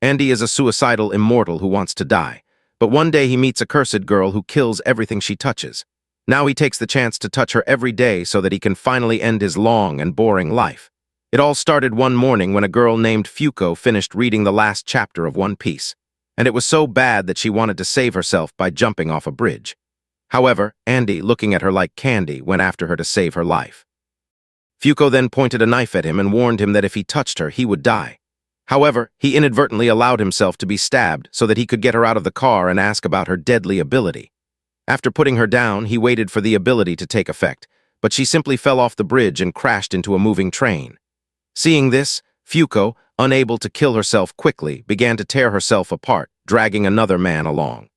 Andy is a suicidal immortal who wants to die, but one day he meets a cursed girl who kills everything she touches. Now he takes the chance to touch her every day so that he can finally end his long and boring life. It all started one morning when a girl named Fuko finished reading the last chapter of One Piece, and it was so bad that she wanted to save herself by jumping off a bridge. However, Andy, looking at her like candy, went after her to save her life. Fuko then pointed a knife at him and warned him that if he touched her, he would die. However, he inadvertently allowed himself to be stabbed so that he could get her out of the car and ask about her deadly ability. After putting her down, he waited for the ability to take effect, but she simply fell off the bridge and crashed into a moving train. Seeing this, Fuko, unable to kill herself quickly, began to tear herself apart, dragging another man along.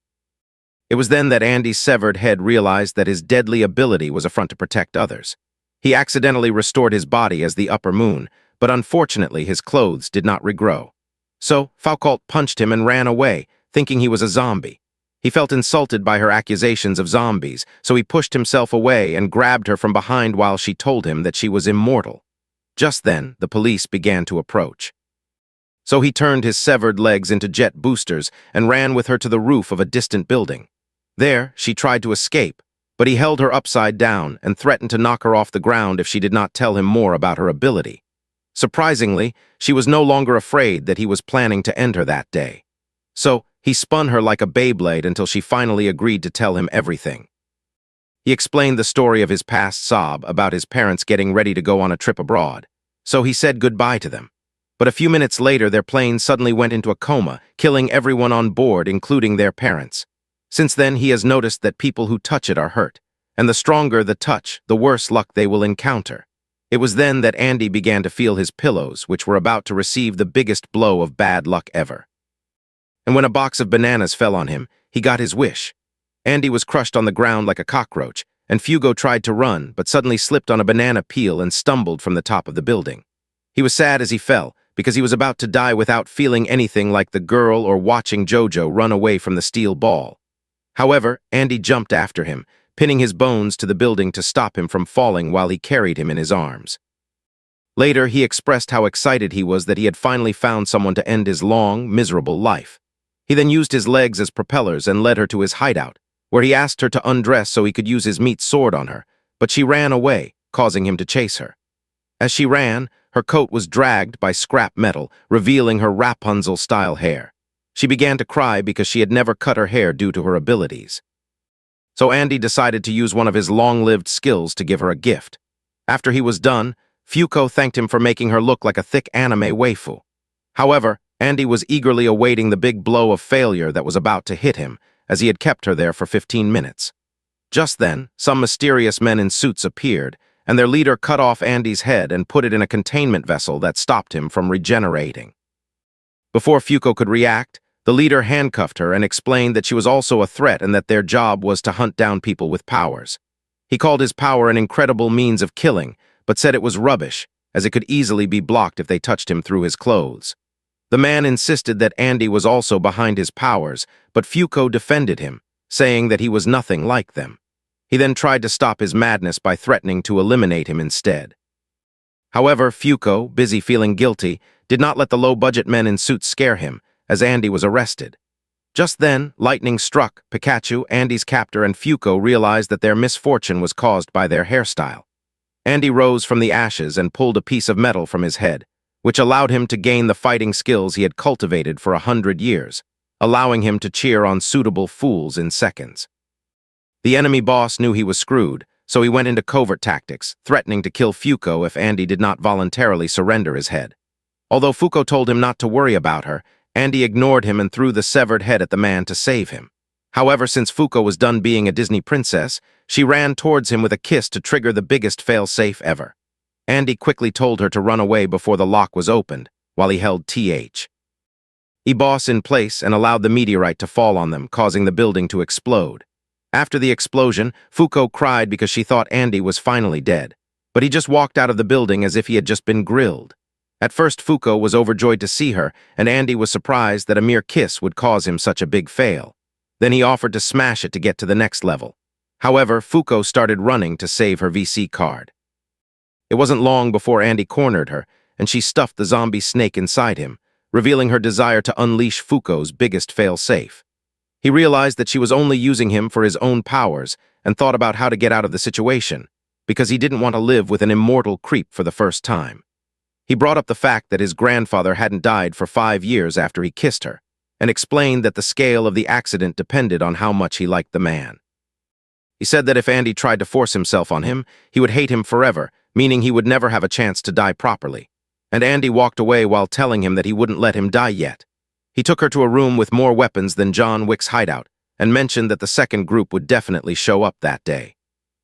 It was then that Andy's severed head realized that his deadly ability was a front to protect others. He accidentally restored his body as the upper moon, but unfortunately his clothes did not regrow. So, Foucault punched him and ran away, thinking he was a zombie. He felt insulted by her accusations of zombies, so he pushed himself away and grabbed her from behind while she told him that she was immortal. Just then, the police began to approach. So he turned his severed legs into jet boosters and ran with her to the roof of a distant building. There, she tried to escape, but he held her upside down and threatened to knock her off the ground if she did not tell him more about her ability. Surprisingly, she was no longer afraid that he was planning to end her that day. So, he spun her like a Beyblade until she finally agreed to tell him everything. He explained the story of his past sob about his parents getting ready to go on a trip abroad. So he said goodbye to them. But a few minutes later, their plane suddenly went into a coma, killing everyone on board, including their parents. Since then, he has noticed that people who touch it are hurt, and the stronger the touch, the worse luck they will encounter. It was then that Andy began to feel his pillows, which were about to receive the biggest blow of bad luck ever. And when a box of bananas fell on him, he got his wish. Andy was crushed on the ground like a cockroach, and Fugo tried to run, but suddenly slipped on a banana peel and stumbled from the top of the building. He was sad as he fell, because he was about to die without feeling anything like the girl or watching Jojo run away from the steel ball. However, Andy jumped after him, pinning his bones to the building to stop him from falling while he carried him in his arms. Later, he expressed how excited he was that he had finally found someone to end his long, miserable life. He then used his legs as propellers and led her to his hideout, where he asked her to undress so he could use his meat sword on her, but she ran away, causing him to chase her. As she ran, her coat was dragged by scrap metal, revealing her Rapunzel-style hair. She began to cry because she had never cut her hair due to her abilities. So Andy decided to use one of his long-lived skills to give her a gift. After he was done, Fuko thanked him for making her look like a thick anime waifu. However, Andy was eagerly awaiting the big blow of failure that was about to hit him, as he had kept her there for 15 minutes. Just then, some mysterious men in suits appeared, and their leader cut off Andy's head and put it in a containment vessel that stopped him from regenerating. Before Fuko could react, the leader handcuffed her and explained that she was also a threat and that their job was to hunt down people with powers. He called his power an incredible means of killing, but said it was rubbish, as it could easily be blocked if they touched him through his clothes. The man insisted that Andy was also behind his powers, but Fuko defended him, saying that he was nothing like them. He then tried to stop his madness by threatening to eliminate him instead. However, Fuko, busy feeling guilty, did not let the low-budget men in suits scare him, as Andy was arrested. Just then, lightning struck. Pikachu, Andy's captor, and Fuko realized that their misfortune was caused by their hairstyle. Andy rose from the ashes and pulled a piece of metal from his head, which allowed him to gain the fighting skills he had cultivated for 100 years, allowing him to cheer on suitable fools in seconds. The enemy boss knew he was screwed, so he went into covert tactics, threatening to kill Fuko if Andy did not voluntarily surrender his head. Although Fuko told him not to worry about her, Andy ignored him and threw the severed head at the man to save him. However, since Fuko was done being a Disney princess, she ran towards him with a kiss to trigger the biggest fail-safe ever. Andy quickly told her to run away before the lock was opened, while he held TH. He bossed in place and allowed the meteorite to fall on them, causing the building to explode. After the explosion, Fuko cried because she thought Andy was finally dead, but he just walked out of the building as if he had just been grilled. At first, Fuko was overjoyed to see her, and Andy was surprised that a mere kiss would cause him such a big fail. Then he offered to smash it to get to the next level. However, Fuko started running to save her VC card. It wasn't long before Andy cornered her, and she stuffed the zombie snake inside him, revealing her desire to unleash Fuko's biggest fail-safe. He realized that she was only using him for his own powers and thought about how to get out of the situation, because he didn't want to live with an immortal creep for the first time. He brought up the fact that his grandfather hadn't died for 5 years after he kissed her, and explained that the scale of the accident depended on how much he liked the man. He said that if Andy tried to force himself on him, he would hate him forever, meaning he would never have a chance to die properly. And Andy walked away while telling him that he wouldn't let him die yet. He took her to a room with more weapons than John Wick's hideout, and mentioned that the second group would definitely show up that day.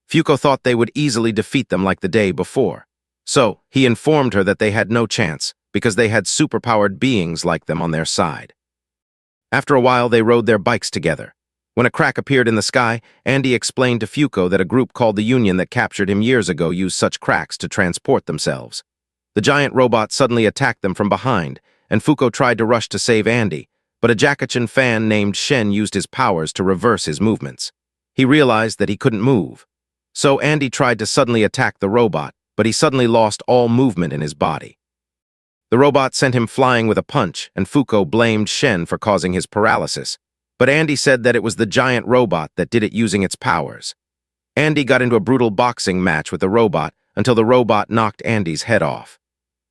Fuko thought they would easily defeat them like the day before. So, he informed her that they had no chance, because they had superpowered beings like them on their side. After a while, they rode their bikes together. When a crack appeared in the sky, Andy explained to Fuko that a group called the Union that captured him years ago used such cracks to transport themselves. The giant robot suddenly attacked them from behind, and Fuko tried to rush to save Andy, but a Jakachan fan named Shen used his powers to reverse his movements. He realized that he couldn't move. So Andy tried to suddenly attack the robot, but he suddenly lost all movement in his body. The robot sent him flying with a punch, and Fuko blamed Shen for causing his paralysis, but Andy said that it was the giant robot that did it using its powers. Andy got into a brutal boxing match with the robot until the robot knocked Andy's head off.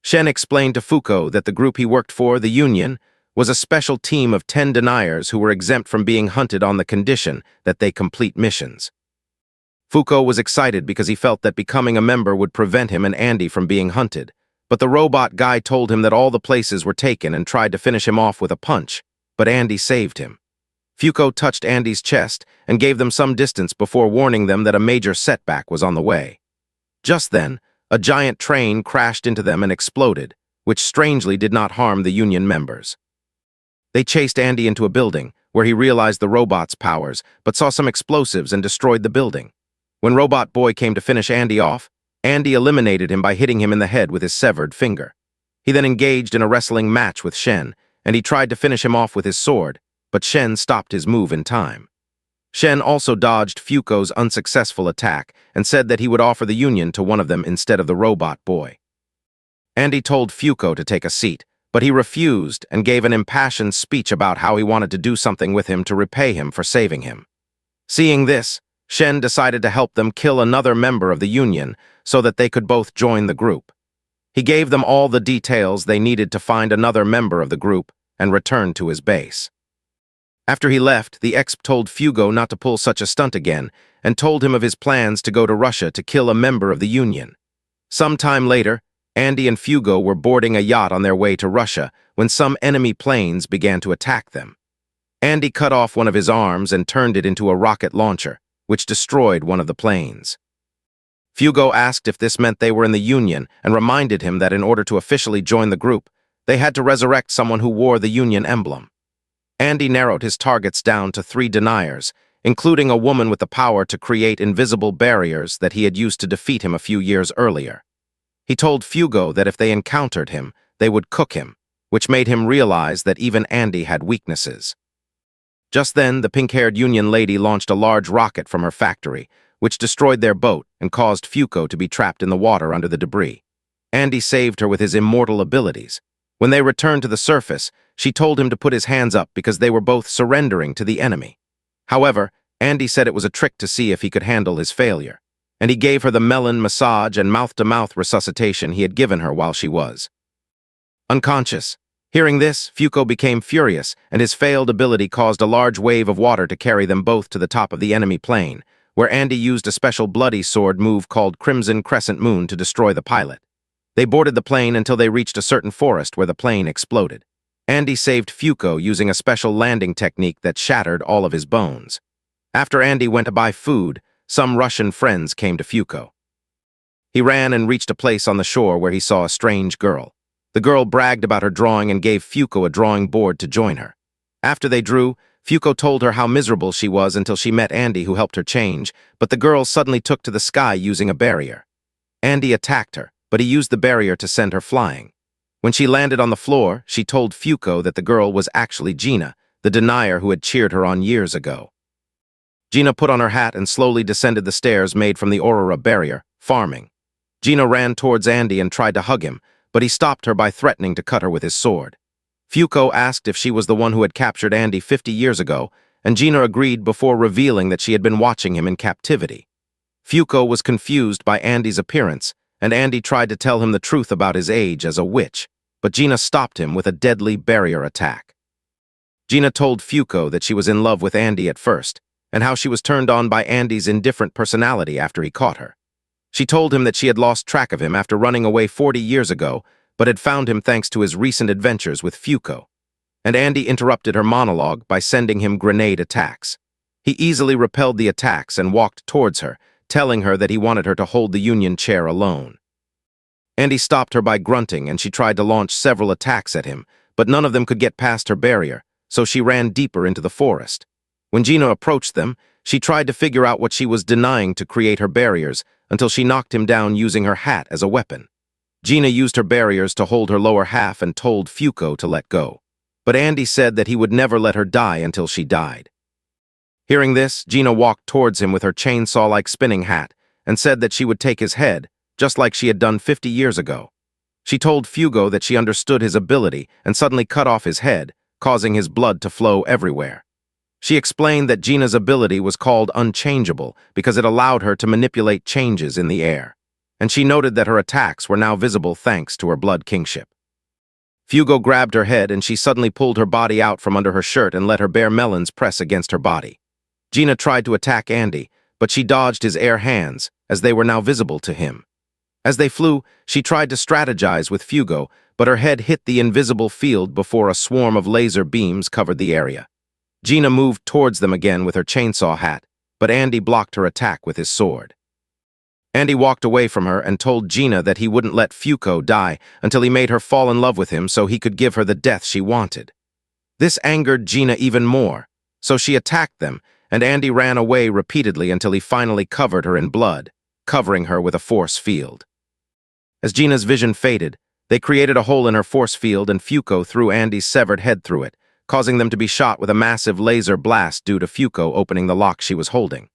Shen explained to Fuko that the group he worked for, the Union, was a special team of 10 deniers who were exempt from being hunted on the condition that they complete missions. Fuko was excited because he felt that becoming a member would prevent him and Andy from being hunted, but the robot guy told him that all the places were taken and tried to finish him off with a punch, but Andy saved him. Fuko touched Andy's chest and gave them some distance before warning them that a major setback was on the way. Just then, a giant train crashed into them and exploded, which strangely did not harm the Union members. They chased Andy into a building, where he realized the robot's powers, but saw some explosives and destroyed the building. When Robot Boy came to finish Andy off, Andy eliminated him by hitting him in the head with his severed finger. He then engaged in a wrestling match with Shen, and he tried to finish him off with his sword, but Shen stopped his move in time. Shen also dodged Fuko's unsuccessful attack and said that he would offer the Union to one of them instead of the Robot Boy. Andy told Fuko to take a seat, but he refused and gave an impassioned speech about how he wanted to do something with him to repay him for saving him. Seeing this, Shen decided to help them kill another member of the Union so that they could both join the group. He gave them all the details they needed to find another member of the group and return to his base. After he left, the exp told Fuko not to pull such a stunt again and told him of his plans to go to Russia to kill a member of the Union. Some time later, Andy and Fuko were boarding a yacht on their way to Russia when some enemy planes began to attack them. Andy cut off one of his arms and turned it into a rocket launcher, which destroyed one of the planes. Fuko asked if this meant they were in the Union and reminded him that in order to officially join the group, they had to resurrect someone who wore the Union emblem. Andy narrowed his targets down to 3 deniers, including a woman with the power to create invisible barriers that he had used to defeat him a few years earlier. He told Fuko that if they encountered him, they would cook him, which made him realize that even Andy had weaknesses. Just then, the pink-haired Union lady launched a large rocket from her factory, which destroyed their boat and caused Fuko to be trapped in the water under the debris. Andy saved her with his immortal abilities. When they returned to the surface, she told him to put his hands up because they were both surrendering to the enemy. However, Andy said it was a trick to see if he could handle his failure, and he gave her the melon massage and mouth-to-mouth resuscitation he had given her while she was unconscious. Hearing this, Fuko became furious, and his failed ability caused a large wave of water to carry them both to the top of the enemy plane, where Andy used a special bloody sword move called Crimson Crescent Moon to destroy the pilot. They boarded the plane until they reached a certain forest where the plane exploded. Andy saved Fuko using a special landing technique that shattered all of his bones. After Andy went to buy food, some Russian friends came to Fuko. He ran and reached a place on the shore where he saw a strange girl. The girl bragged about her drawing and gave Fuko a drawing board to join her. After they drew, Fuko told her how miserable she was until she met Andy, who helped her change, but the girl suddenly took to the sky using a barrier. Andy attacked her, but he used the barrier to send her flying. When she landed on the floor, she told Fuko that the girl was actually Gina, the denier who had cheered her on years ago. Gina put on her hat and slowly descended the stairs made from the Aurora barrier, farming. Gina ran towards Andy and tried to hug him, but he stopped her by threatening to cut her with his sword. Fuko asked if she was the one who had captured Andy 50 years ago, and Gina agreed before revealing that she had been watching him in captivity. Fuko was confused by Andy's appearance, and Andy tried to tell him the truth about his age as a witch, but Gina stopped him with a deadly barrier attack. Gina told Fuko that she was in love with Andy at first, and how she was turned on by Andy's indifferent personality after he caught her. She told him that she had lost track of him after running away 40 years ago, but had found him thanks to his recent adventures with Fuko. And Andy interrupted her monologue by sending him grenade attacks. He easily repelled the attacks and walked towards her, telling her that he wanted her to hold the Union chair alone. Andy stopped her by grunting, and she tried to launch several attacks at him, but none of them could get past her barrier, so she ran deeper into the forest. When Gina approached them, she tried to figure out what she was denying to create her barriers until she knocked him down using her hat as a weapon. Gina used her barriers to hold her lower half and told Fuko to let go. But Andy said that he would never let her die until she died. Hearing this, Gina walked towards him with her chainsaw-like spinning hat and said that she would take his head, just like she had done 50 years ago. She told Fuko that she understood his ability and suddenly cut off his head, causing his blood to flow everywhere. She explained that Gina's ability was called unchangeable because it allowed her to manipulate changes in the air, and she noted that her attacks were now visible thanks to her blood kingship. Fuko grabbed her head and she suddenly pulled her body out from under her shirt and let her bare melons press against her body. Gina tried to attack Andy, but she dodged his air hands, as they were now visible to him. As they flew, she tried to strategize with Fuko, but her head hit the invisible field before a swarm of laser beams covered the area. Gina moved towards them again with her chainsaw hat, but Andy blocked her attack with his sword. Andy walked away from her and told Gina that he wouldn't let Fuko die until he made her fall in love with him so he could give her the death she wanted. This angered Gina even more, so she attacked them, and Andy ran away repeatedly until he finally covered her in blood, covering her with a force field. As Gina's vision faded, they created a hole in her force field and Fuko threw Andy's severed head through it, causing them to be shot with a massive laser blast due to Fuko opening the lock she was holding.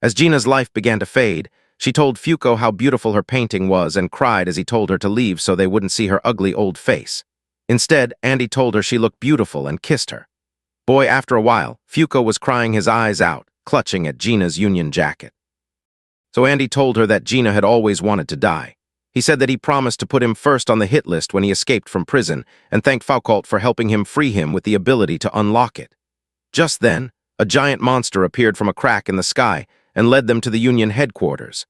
As Gina's life began to fade, she told Fuko how beautiful her painting was and cried as he told her to leave so they wouldn't see her ugly old face. Instead, Andy told her she looked beautiful and kissed her. Boy, after a while, Fuko was crying his eyes out, clutching at Gina's Union jacket. So Andy told her that Gina had always wanted to die. He said that he promised to put him first on the hit list when he escaped from prison and thanked Foucault for helping him free him with the ability to unlock it. Just then, a giant monster appeared from a crack in the sky and led them to the Union headquarters.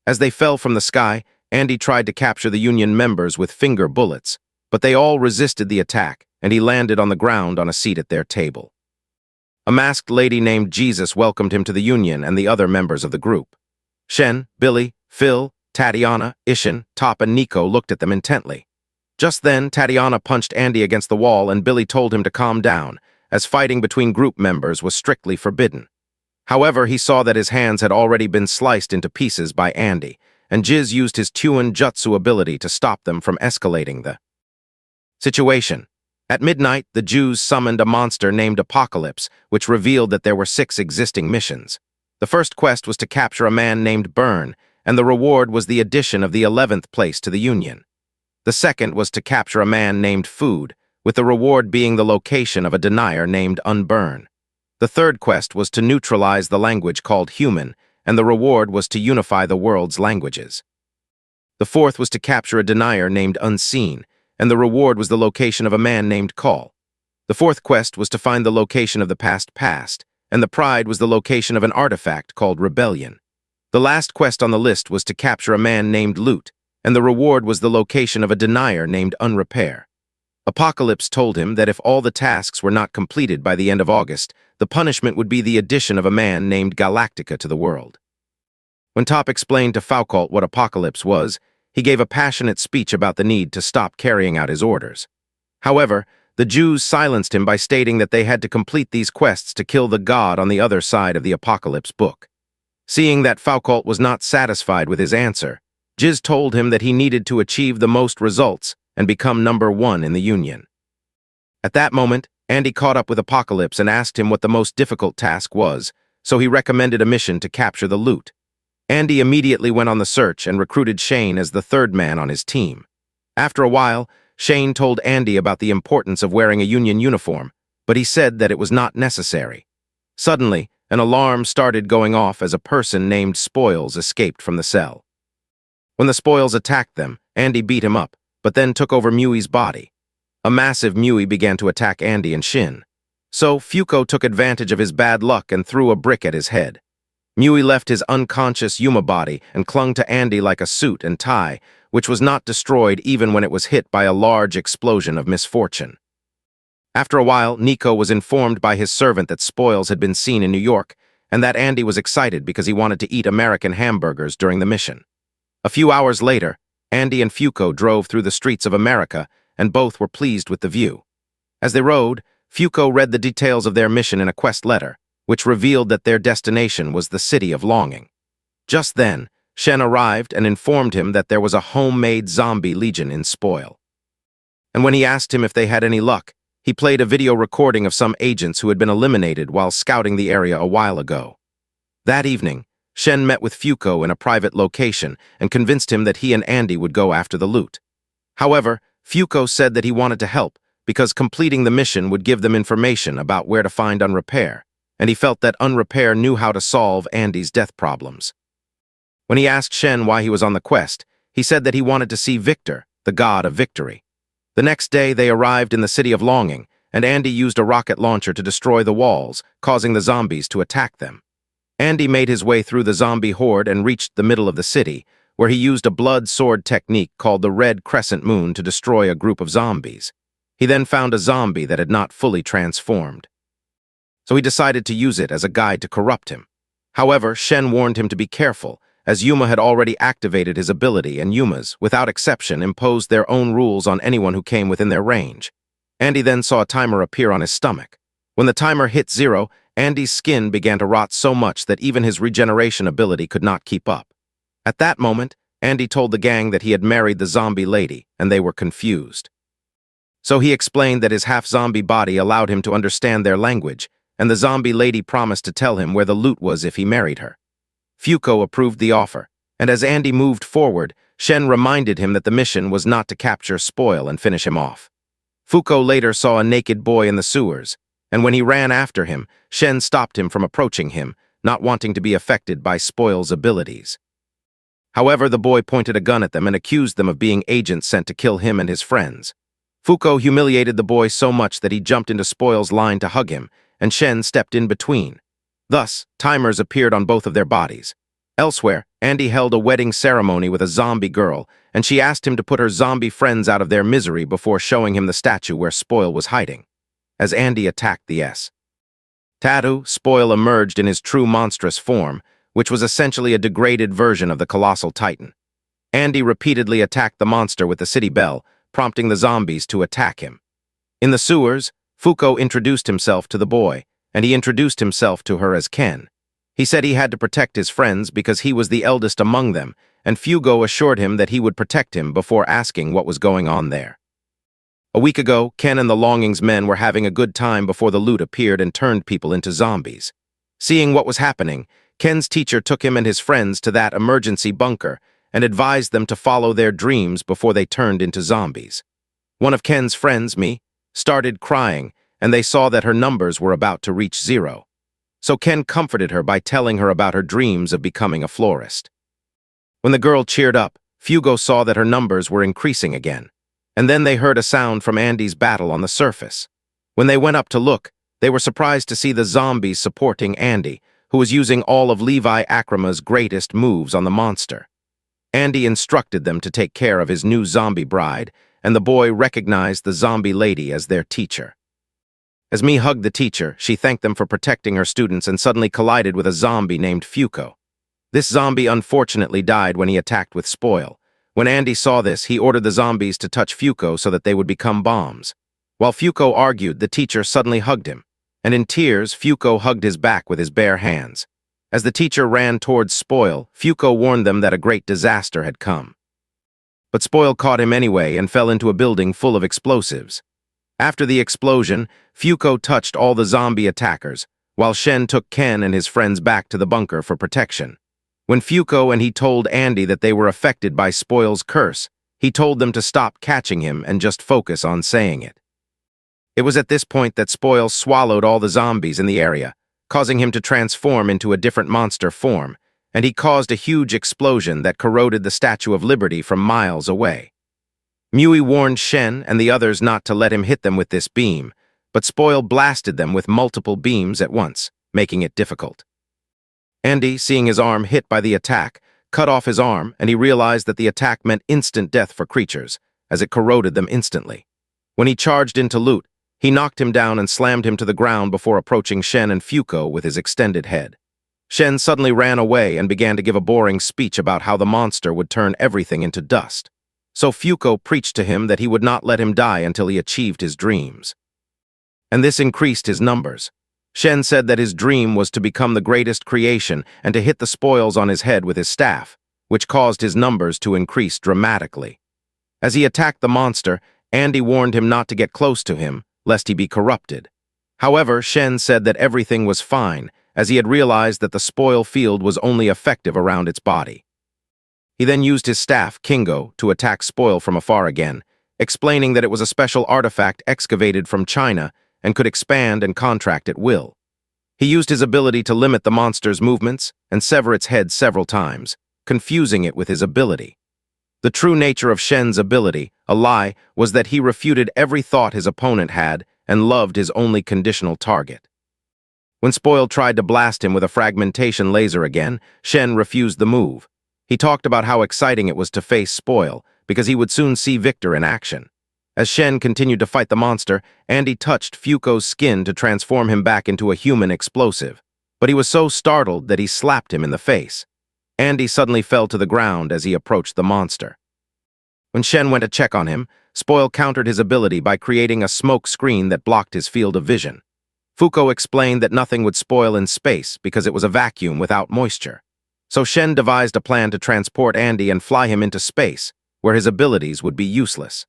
As they fell from the sky, Andy tried to capture the Union members with finger bullets, but they all resisted the attack, and he landed on the ground on a seat at their table. A masked lady named Jesus welcomed him to the Union and the other members of the group. Shen, Billy, Phil, Tatiana, Ishin, Top, and Nico looked at them intently. Just then, Tatiana punched Andy against the wall and Billy told him to calm down, as fighting between group members was strictly forbidden. However, he saw that his hands had already been sliced into pieces by Andy, and Jiz used his Tuon Jutsu ability to stop them from escalating the situation. At midnight, the Jews summoned a monster named Apocalypse, which revealed that there were 6 existing missions. The first quest was to capture a man named Burn, and the reward was the addition of the 11th place to the Union. The second was to capture a man named Food, with the reward being the location of a denier named Unburn. The third quest was to neutralize the language called Human, and the reward was to unify the world's languages. The fourth was to capture a denier named Unseen, and the reward was the location of a man named Call. The fourth quest was to find the location of the past, and the pride was the location of an artifact called Rebellion. The last quest on the list was to capture a man named Loot, and the reward was the location of a denier named Unrepair. Apocalypse told him that if all the tasks were not completed by the end of August, the punishment would be the addition of a man named Galactica to the world. When Top explained to Foucault what Apocalypse was, he gave a passionate speech about the need to stop carrying out his orders. However, the Jews silenced him by stating that they had to complete these quests to kill the god on the other side of the Apocalypse book. Seeing that Foucault was not satisfied with his answer, Jiz told him that he needed to achieve the most results and become number 1 in the Union. At that moment, Andy caught up with Apocalypse and asked him what the most difficult task was, so he recommended a mission to capture the loot. Andy immediately went on the search and recruited Shane as the third man on his team. After a while, Shane told Andy about the importance of wearing a union uniform, but he said that it was not necessary. Suddenly, an alarm started going off as a person named Spoils escaped from the cell. When the Spoils attacked them, Andy beat him up, but then took over Mui's body. A massive Mui began to attack Andy and Shin. So, Fuko took advantage of his bad luck and threw a brick at his head. Mui left his unconscious Yuma body and clung to Andy like a suit and tie, which was not destroyed even when it was hit by a large explosion of misfortune. After a while, Nico was informed by his servant that Spoils had been seen in New York, and that Andy was excited because he wanted to eat American hamburgers during the mission. A few hours later, Andy and Fuko drove through the streets of America, and both were pleased with the view. As they rode, Fuko read the details of their mission in a quest letter, which revealed that their destination was the City of Longing. Just then, Shen arrived and informed him that there was a homemade zombie legion in Spoil. And when he asked him if they had any luck, he played a video recording of some agents who had been eliminated while scouting the area a while ago. That evening, Shen met with Fuko in a private location and convinced him that he and Andy would go after the loot. However, Fuko said that he wanted to help because completing the mission would give them information about where to find Unrepair, and he felt that Unrepair knew how to solve Andy's death problems. When he asked Shen why he was on the quest, he said that he wanted to see Victor, the god of victory. The next day, they arrived in the City of Longing, and Andy used a rocket launcher to destroy the walls, causing the zombies to attack them. Andy made his way through the zombie horde and reached the middle of the city, where he used a blood sword technique called the Red Crescent Moon to destroy a group of zombies. He then found a zombie that had not fully transformed. So he decided to use it as a guide to corrupt him. However, Shen warned him to be careful, as Yuma had already activated his ability, and Yumas, without exception, imposed their own rules on anyone who came within their range. Andy then saw a timer appear on his stomach. When the timer hit 0, Andy's skin began to rot so much that even his regeneration ability could not keep up. At that moment, Andy told the gang that he had married the zombie lady, and they were confused. So he explained that his half-zombie body allowed him to understand their language, and the zombie lady promised to tell him where the loot was if he married her. Fuko approved the offer, and as Andy moved forward, Shen reminded him that the mission was not to capture Spoil and finish him off. Fuko later saw a naked boy in the sewers, and when he ran after him, Shen stopped him from approaching him, not wanting to be affected by Spoil's abilities. However, the boy pointed a gun at them and accused them of being agents sent to kill him and his friends. Fuko humiliated the boy so much that he jumped into Spoil's line to hug him, and Shen stepped in between. Thus, timers appeared on both of their bodies. Elsewhere, Andy held a wedding ceremony with a zombie girl, and she asked him to put her zombie friends out of their misery before showing him the statue where Spoil was hiding. As Andy attacked the Tattoo, Spoil emerged in his true monstrous form, which was essentially a degraded version of the colossal titan. Andy repeatedly attacked the monster with the city bell, prompting the zombies to attack him. In the sewers, Fuko introduced himself to the boy, and he introduced himself to her as Ken. He said he had to protect his friends because he was the eldest among them, and Fugo assured him that he would protect him before asking what was going on there. A week ago, Ken and the Longing's men were having a good time before the loot appeared and turned people into zombies. Seeing what was happening, Ken's teacher took him and his friends to that emergency bunker and advised them to follow their dreams before they turned into zombies. One of Ken's friends, me, started crying, and they saw that her numbers were about to reach 0. So Ken comforted her by telling her about her dreams of becoming a florist. When the girl cheered up, Fugo saw that her numbers were increasing again, and then they heard a sound from Andy's battle on the surface. When they went up to look, they were surprised to see the zombies supporting Andy, who was using all of Levi Akrama's greatest moves on the monster. Andy instructed them to take care of his new zombie bride, and the boy recognized the zombie lady as their teacher. As Mi hugged the teacher, she thanked them for protecting her students and suddenly collided with a zombie named Fuko. This zombie unfortunately died when he attacked with Spoil. When Andy saw this, he ordered the zombies to touch Fuko so that they would become bombs. While Fuko argued, the teacher suddenly hugged him, and in tears, Fuko hugged his back with his bare hands. As the teacher ran towards Spoil, Fuko warned them that a great disaster had come. But Spoil caught him anyway and fell into a building full of explosives. After the explosion, Fuko touched all the zombie attackers, while Shen took Ken and his friends back to the bunker for protection. When Fuko and he told Andy that they were affected by Spoil's curse, He told them to stop catching him and just focus on saying it. It was at this point that Spoil swallowed all the zombies in the area, causing him to transform into a different monster form, and he caused a huge explosion that corroded the Statue of Liberty from miles away. Mui warned Shen and the others not to let him hit them with this beam, but Spoil blasted them with multiple beams at once, making it difficult. Andy, seeing his arm hit by the attack, cut off his arm, and he realized that the attack meant instant death for creatures, as it corroded them instantly. When he charged into loot, he knocked him down and slammed him to the ground before approaching Shen and Fuko with his extended head. Shen suddenly ran away and began to give a boring speech about how the monster would turn everything into dust. So Fuko preached to him that he would not let him die until he achieved his dreams. And this increased his numbers. Shen said that his dream was to become the greatest creation and to hit the spoils on his head with his staff, which caused his numbers to increase dramatically. As he attacked the monster, Andy warned him not to get close to him, lest he be corrupted. However, Shen said that everything was fine, as he had realized that the spoil field was only effective around its body. He then used his staff, Kingo, to attack Spoil from afar again, explaining that it was a special artifact excavated from China and could expand and contract at will. He used his ability to limit the monster's movements and sever its head several times, confusing it with his ability. The true nature of Shen's ability, a lie, was that he refuted every thought his opponent had and loved his only conditional target. When Spoil tried to blast him with a fragmentation laser again, Shen refused the move. He talked about how exciting it was to face Spoil, because he would soon see Victor in action. As Shen continued to fight the monster, Andy touched Fuko's skin to transform him back into a human explosive, but he was so startled that he slapped him in the face. Andy suddenly fell to the ground as he approached the monster. When Shen went to check on him, Spoil countered his ability by creating a smoke screen that blocked his field of vision. Fuko explained that nothing would spoil in space because it was a vacuum without moisture. So Shen devised a plan to transport Andy and fly him into space, where his abilities would be useless.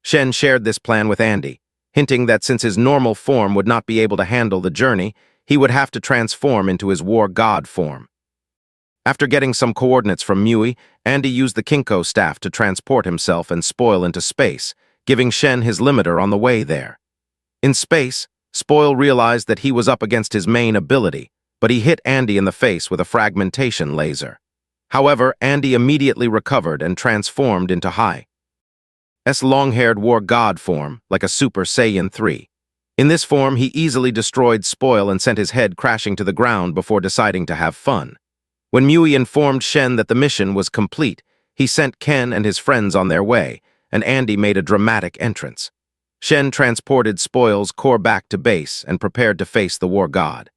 Shen shared this plan with Andy, hinting that since his normal form would not be able to handle the journey, he would have to transform into his war god form. After getting some coordinates from Mui, Andy used the Kinko staff to transport himself and Spoil into space, giving Shen his limiter on the way there. In space, Spoil realized that he was up against his main ability, but he hit Andy in the face with a fragmentation laser. However, Andy immediately recovered and transformed into Hai's long-haired war god form, like a Super Saiyan 3. In this form, he easily destroyed Spoil and sent his head crashing to the ground before deciding to have fun. When Mui informed Shen that the mission was complete, he sent Ken and his friends on their way, and Andy made a dramatic entrance. Shen transported Spoil's core back to base and prepared to face the war god.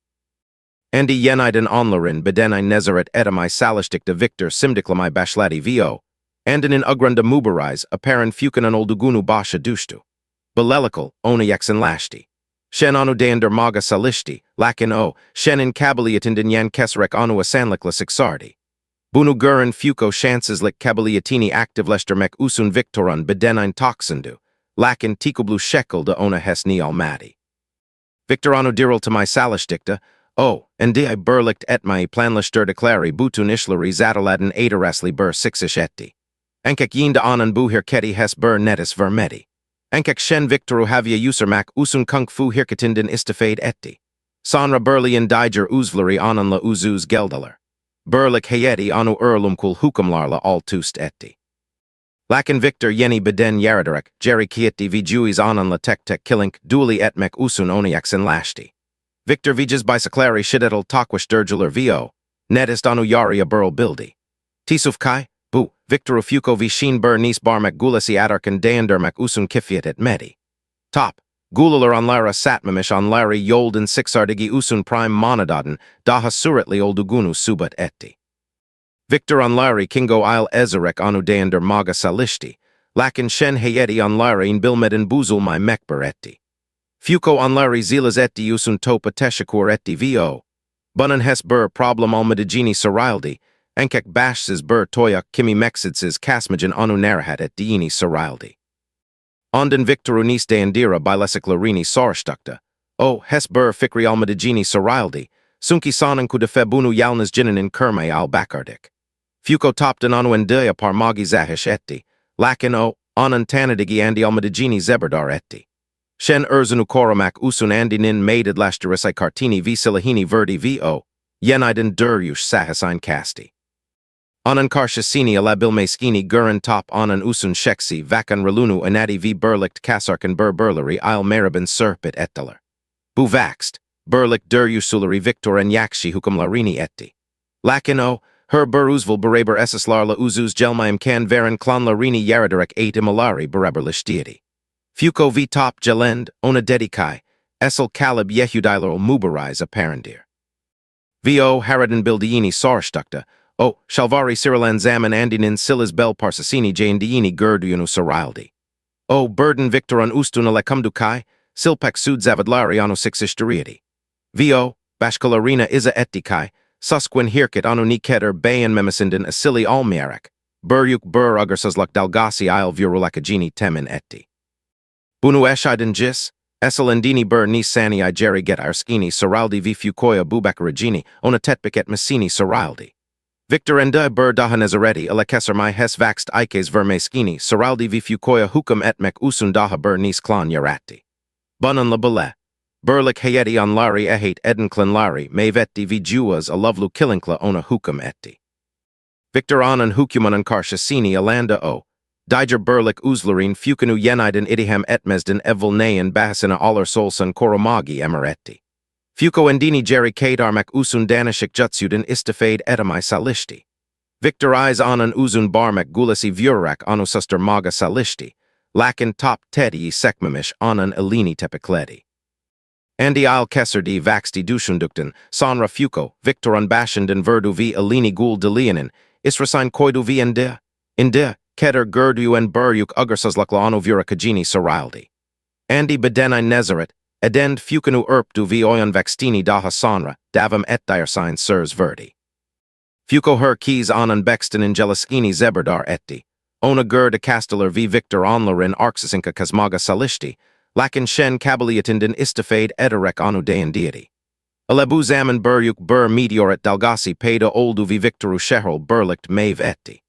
Andy Yeniden Onlarin Bedenai Nezeret Edamai Salishtikta Victor Simdiklamai Bashladi Vo, Andanin Ugranda Mubarais Apparan Fukanan Oldugunu Basha Dushtu. Belelikal, Onayexan Lashti. Shen anu deander maga salishti, lakin o, shen in kabaliatindin yan kesrek anu asanlikla siksardi. Bunu gurin fuko shansislik kabaliatini active lester mek usun victoran bedenine toxindu, lakin tikublu shekel de ona hes ni almadi. Victor anu diral to my salishtikta, o, and di I burlikt et my planlister declari butun ishlari zataladin adarasli bur sixish etti. Enkek yinda anan buhir keti hes bur netis vermedi. Enkek Shen Victoru Havia Usermak Usun Kung Fu Hirkatindin Istafade Etti. Sanra Burlian Diger Uzvlari Ananla Uzuz Geldaler. Burlik Hayeti Anu Urlumkul Hukumlarla Altust Etti. Lakin Victor Yeni Beden Yaradarek, Jerry Kieti Vijuis Ananla Tek Tek Killink Duly Etmek Usun Oniaxen Lashti. Victor Vijas Bicyclari Shidetal Takwish Durgular Vo. Netist Anu Yaria Burl Bildi. Tisuf Kai. Bu, Victor Fuko Vishin Bur Nis Barmek Gulasi Adarkan Dayandermek Usun Kifiat et Medi. Top, Gulalar on Lara Satmamish on Lari Yolden Sixardigi Usun Prime Monadadan, Daha Suratli Oldugunu Subat Etti. Victor on Lari Kingo Isle Ezerek Anu Dayander Maga Salishti, Lakin Shen Hayeti on Lari in Bilmedin Buzul my Mekber Etti. Fuko on Lari Zilas Etti Usun Topa Teshakur Etti Vo. Bunan Hes Bur Problem Almadijini Sarildi, Enkek Bashses Bur Toyak Kimi Mexids Kasmajan Anu Narahat et Diini Sarildi. Ondan Victoru Nis Deandira Bilesic Larini Sarstukta. O, Hes Bur Fikri Almadijini Sarildi, Sunki Sanan Kudefebunu Yalnas Jinin in Kerme al Bakardik. Fuko Toptan Anu Endia Parmagi Zahish Etti, Lakin o, anan tanadigi andi almadigini zeberdar etti. Shen erzanu koromak usun andi nin maided lashtarisai kartini v silahini verdi vo, yeniden duryush sahasign casti. Anan karshasini alabil meskini gurin top anan usun sheksi vakan relunu anati v burlikt kasarkan burlari il marabin serpit ettaler. Buvaxt, burlik duryusulari victor and yakshi hukum larini etti. Lakin o, her buruzval beraber esaslarla uzuz gelmaim kan varen klan larini yaradarek 8 imalari beraber lishtiadi. Fuko v top gelend, ona dedikai, esel kalib yehudilar mubarais apparendir. Vo haradan bildiini sarstukta, o shalvari sirilan zaman andinin silas bel parsasini jaindiini gurduyunu sarildi. O burden victoran ustuna lekumdukai, silpek sud zavadlari ano sixishtariadi. Vo, bashkalarina iza ettikai, susquin hirkit anu niketer bayan memesinden asili almiarak, buryuk bur ugersaslak dalgasi il vurulakajini temin etti. Bunu eshiden jis, eselendini bur ni sani I jeri get arskini saraldi v fukoya bubakarajini ona tetbik et messini saraldi. Victor enda bur dahanezareti alekesar my hes vaxt ikes vermeskini saraldi v fukoya hukum etmek usun daha bur nis klan yarati. Bunan la bale. Burlik hayeti on lari ehate edenclin lari mavetti v juas a lovelu killinkla ona hukum etti. Victor anan hukumanan karshasini alanda o. Diger burlik uzlarin fukanu yeniden idiham etmesden evulnayan bahasina aller solsan koromagi emeretti. Fuko endini jeri kadarmak usun danishik jutsuden istifade etamai salishti. Victor eyes anan uzun barmak gulasi vurak anu suster maga salishti. Lakin top tedi sekmamish anan elini tepikledi. Andi il kesserdi vaxti dushundukten, sanra fuko, Victor unbashenden verdu v elini gul delianin, israsign koidu v inde, keter gurdu en buryuk ugersaslakla anu vurakajini sarildi. Andi bedenai nezeret, edend fukanu erpdu v oyan vaxtini daha sanra, davam et sign sirs verdi. Fuko her keys anan bexten in gelaskini zeberdar etti. Ona gur de casteller v Victor onlarin arxisinka kasmaga salishti, lakin shen kabaliatinden istifade ederek anu dean deity. Alebu zaman buryuk bur meteoret dalgasi peda oldu v Victoru shehrol burlikt mave etti.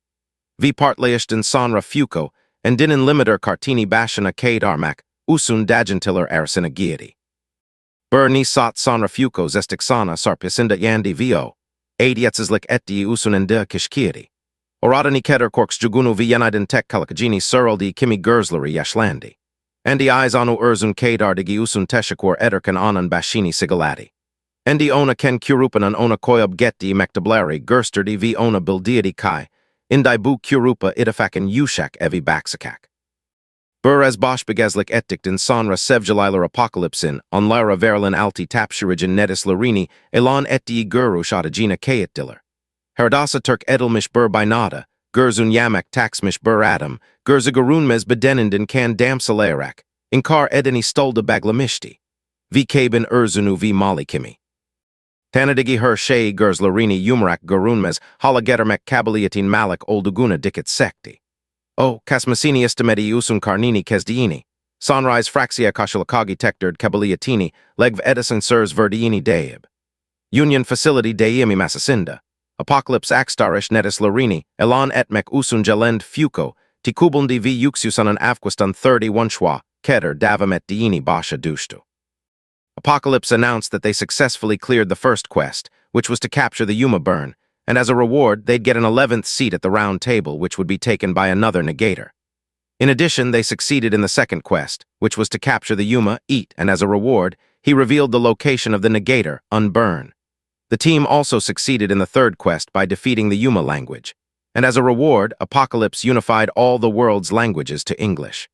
V partleishten sanra fuko, and dinin limiter kartini bashana kadarmak, usun dagentiller arsina gieti. Bur ni sat sanra fuko zestiksana sarpisinda yandi vo, adietzislik etti usun ende kishkieti. Oradani keter korks jugunu v yeniden tek kalakajini suraldi kimi gurzleri yashlandi. Endi eyes anu urzun kadardigi usun teshakur ederkan anan bashini sigalati. Endi ona ken kurupanan ona koyab getti mektablari gersterdi v ona bildiadi kai, indai bu kurupa idafakan yushak evi baxakak. Bur as bosh begazlik ettikten sanra sevjalilar apocalypsin, on lyra verlin alti tapshirijin nedis larini, elan etti guru shadajina kayetdiller. Heradasa Turk edelmish bur binada, Gurzun yamak taxmish bur adam, Gurzagarunmez bedenenden kan damsalarak, inkar edeni stolda baglamishti. V kabin urzunu v malikimi. Tanadigi her shei gurzlarini umrak gurunmez halagetermek kabaliatin malik olduguna dikit sekti. O, kasmasini estimedi usun karnini kesdiini. Sunrise fraxia kashalakagi tekderd kabaliatini, legv edison sirs verdiini deib. Union facility deimi masasinda. Apocalypse axtarish netis larini, elan etmek usun jalend fuko, tikubulndi v yuxusanan avquistan 31 schwa, keter davamet diini basha dushtu. Apocalypse announced that they successfully cleared the first quest, which was to capture the Yuma burn, and as a reward, they'd get an 11th seat at the round table, which would be taken by another negator. In addition, they succeeded in the second quest, which was to capture the Yuma, eat, and as a reward, he revealed the location of the negator, unburn. The team also succeeded in the third quest by defeating the Yuma language, and as a reward, Apocalypse unified all the world's languages to English.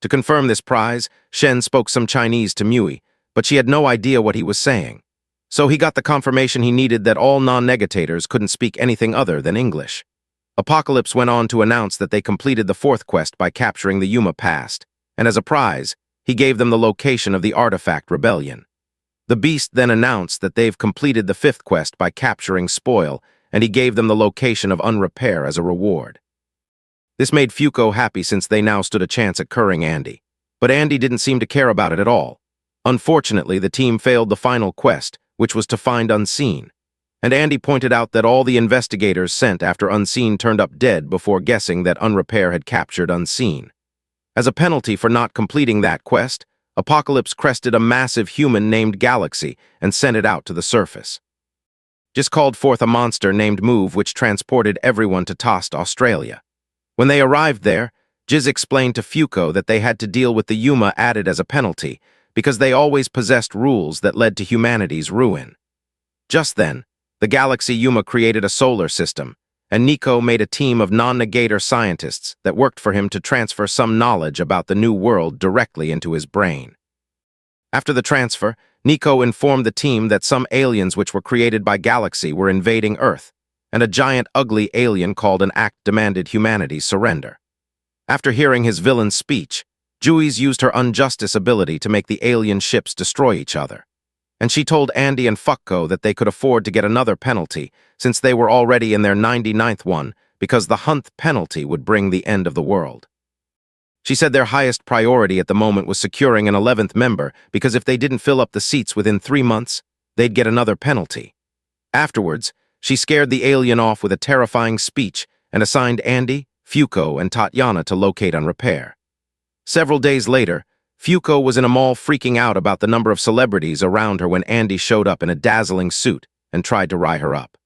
To confirm this prize, Shen spoke some Chinese to Mui, but she had no idea what he was saying. So he got the confirmation he needed that all non-negators couldn't speak anything other than English. Apocalypse went on to announce that they completed the fourth quest by capturing the Yuma past, and as a prize, he gave them the location of the artifact rebellion. The beast then announced that they've completed the fifth quest by capturing spoil, and he gave them the location of unrepair as a reward. This made Fuko happy since they now stood a chance at curring Andy. But Andy didn't seem to care about it at all. Unfortunately, the team failed the final quest, which was to find Unseen. And Andy pointed out that all the investigators sent after Unseen turned up dead before guessing that Unrepair had captured Unseen. As a penalty for not completing that quest, Apocalypse crested a massive human named Galaxy and sent it out to the surface. Just called forth a monster named Move, which transported everyone to Tost, Australia. When they arrived there, Jiz explained to Fuko that they had to deal with the Yuma added as a penalty because they always possessed rules that led to humanity's ruin. Just then, the Galaxy Yuma created a solar system, and Nico made a team of non-negator scientists that worked for him to transfer some knowledge about the new world directly into his brain. After the transfer, Nico informed the team that some aliens which were created by Galaxy were invading Earth, and a giant ugly alien called an act demanded humanity's surrender. After hearing his villain's speech, Juiz used her unjustice ability to make the alien ships destroy each other. And she told Andy and Fucko that they could afford to get another penalty since they were already in their 99th one because the 100th penalty would bring the end of the world. She said their highest priority at the moment was securing an 11th member because if they didn't fill up the seats within 3 months, they'd get another penalty. Afterwards, she scared the alien off with a terrifying speech and assigned Andy, Fuko, and Tatiana to locate and repair. Several days later, Fuko was in a mall freaking out about the number of celebrities around her when Andy showed up in a dazzling suit and tried to rile her up.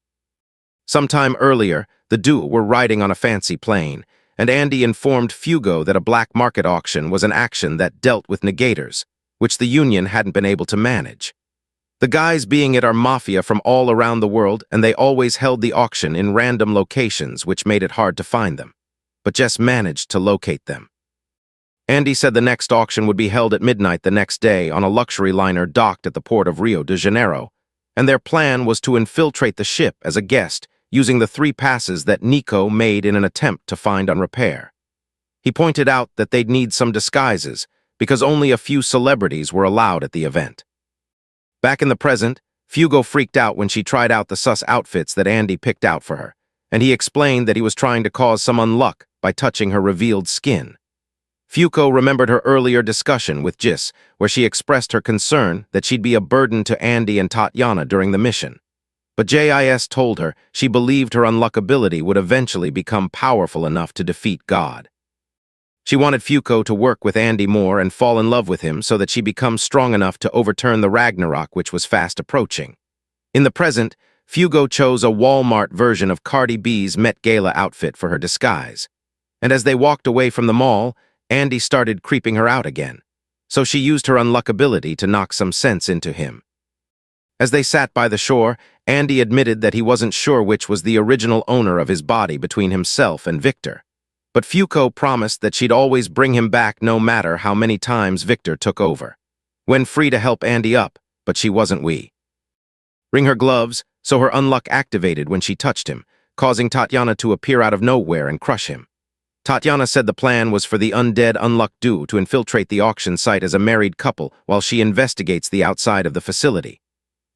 Sometime earlier, the duo were riding on a fancy plane, and Andy informed Fugo that a black market auction was an action that dealt with negators, which the Union hadn't been able to manage. The guys being it are mafia from all around the world, and they always held the auction in random locations, which made it hard to find them, but Jess managed to locate them. Andy said the next auction would be held at midnight the next day on a luxury liner docked at the port of Rio de Janeiro, and their plan was to infiltrate the ship as a guest using the 3 passes that Nico made in an attempt to find and repair. He pointed out that they'd need some disguises because only a few celebrities were allowed at the event. Back in the present, Fugo freaked out when she tried out the sus outfits that Andy picked out for her, and he explained that he was trying to cause some unluck by touching her revealed skin. Fuko remembered her earlier discussion with Jis, where she expressed her concern that she'd be a burden to Andy and Tatiana during the mission. But Jis told her she believed her unluck ability would eventually become powerful enough to defeat God. She wanted Fuko to work with Andy more and fall in love with him so that she becomes strong enough to overturn the Ragnarok, which was fast approaching. In the present, Fugo chose a Walmart version of Cardi B's Met Gala outfit for her disguise. And as they walked away from the mall, Andy started creeping her out again, so she used her unluck ability to knock some sense into him. As they sat by the shore, Andy admitted that he wasn't sure which was the original owner of his body between himself and Victor. But Fuko promised that she'd always bring him back no matter how many times Victor took over. When free to help Andy up, but she wasn't ring her gloves, so her unluck activated when she touched him, causing Tatiana to appear out of nowhere and crush him. Tatiana said the plan was for the undead unluck duo to infiltrate the auction site as a married couple while she investigates the outside of the facility.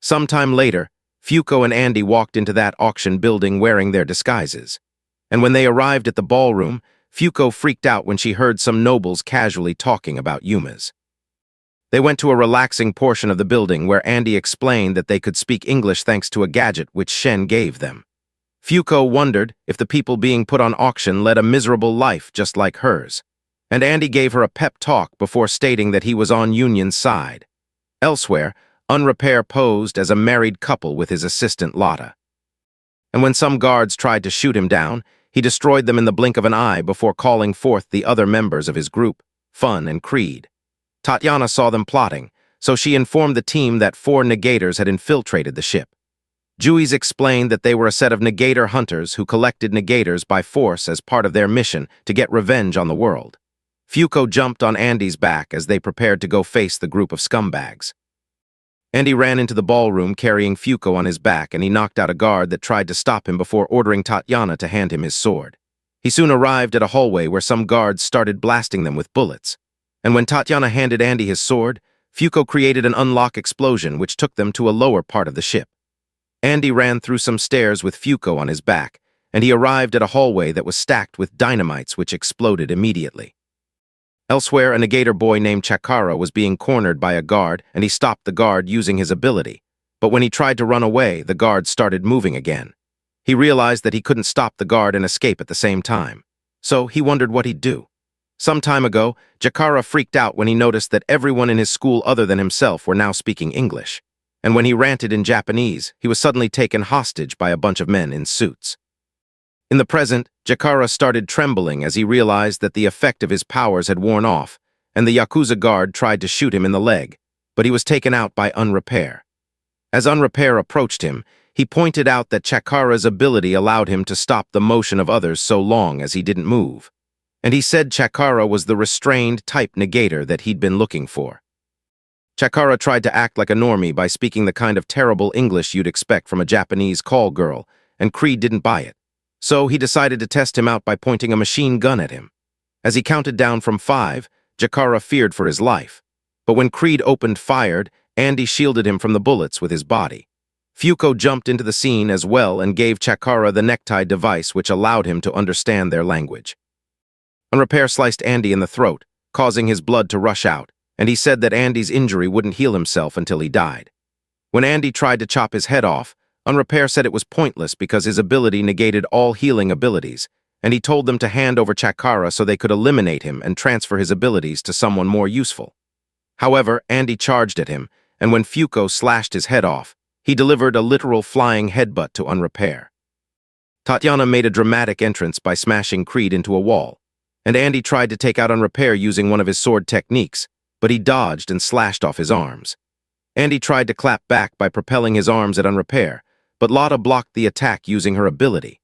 Sometime later, Fuko and Andy walked into that auction building wearing their disguises. And when they arrived at the ballroom, Fuko freaked out when she heard some nobles casually talking about Yumas. They went to a relaxing portion of the building where Andy explained that they could speak English thanks to a gadget which Shen gave them. Fuko wondered if the people being put on auction led a miserable life just like hers, and Andy gave her a pep talk before stating that he was on Union's side. Elsewhere, Unrepair posed as a married couple with his assistant Lotta. And when some guards tried to shoot him down, he destroyed them in the blink of an eye before calling forth the other members of his group, Fun and Creed. Tatiana saw them plotting, so she informed the team that 4 negators had infiltrated the ship. Juiz explained that they were a set of negator hunters who collected negators by force as part of their mission to get revenge on the world. Fuko jumped on Andy's back as they prepared to go face the group of scumbags. Andy ran into the ballroom carrying Fuko on his back, and he knocked out a guard that tried to stop him before ordering Tatiana to hand him his sword. He soon arrived at a hallway where some guards started blasting them with bullets. And when Tatiana handed Andy his sword, Fuko created an unlock explosion which took them to a lower part of the ship. Andy ran through some stairs with Fuko on his back, and he arrived at a hallway that was stacked with dynamites which exploded immediately. Elsewhere, a negator boy named Chakara was being cornered by a guard, and he stopped the guard using his ability. But when he tried to run away, the guard started moving again. He realized that he couldn't stop the guard and escape at the same time. So he wondered what he'd do. Some time ago, Jakara freaked out when he noticed that everyone in his school other than himself were now speaking English. And when he ranted in Japanese, he was suddenly taken hostage by a bunch of men in suits. In the present, Jakara started trembling as he realized that the effect of his powers had worn off, and the Yakuza guard tried to shoot him in the leg, but he was taken out by Unrepair. As Unrepair approached him, he pointed out that Chakara's ability allowed him to stop the motion of others so long as he didn't move. And he said Chakara was the restrained type negator that he'd been looking for. Chakara tried to act like a normie by speaking the kind of terrible English you'd expect from a Japanese call girl, and Creed didn't buy it. So he decided to test him out by pointing a machine gun at him. As he counted down from 5, Jakara feared for his life. But when Creed opened fire, Andy shielded him from the bullets with his body. Fuko jumped into the scene as well and gave Chakara the necktie device which allowed him to understand their language. Unrepair sliced Andy in the throat, causing his blood to rush out, and he said that Andy's injury wouldn't heal himself until he died. When Andy tried to chop his head off, Unrepair said it was pointless because his ability negated all healing abilities, and he told them to hand over Chakara so they could eliminate him and transfer his abilities to someone more useful. However, Andy charged at him, and when Fuko slashed his head off, he delivered a literal flying headbutt to Unrepair. Tatiana made a dramatic entrance by smashing Creed into a wall, and Andy tried to take out Unrepair using one of his sword techniques, but he dodged and slashed off his arms. Andy tried to clap back by propelling his arms at Unrepair, but Lotta blocked the attack using her ability.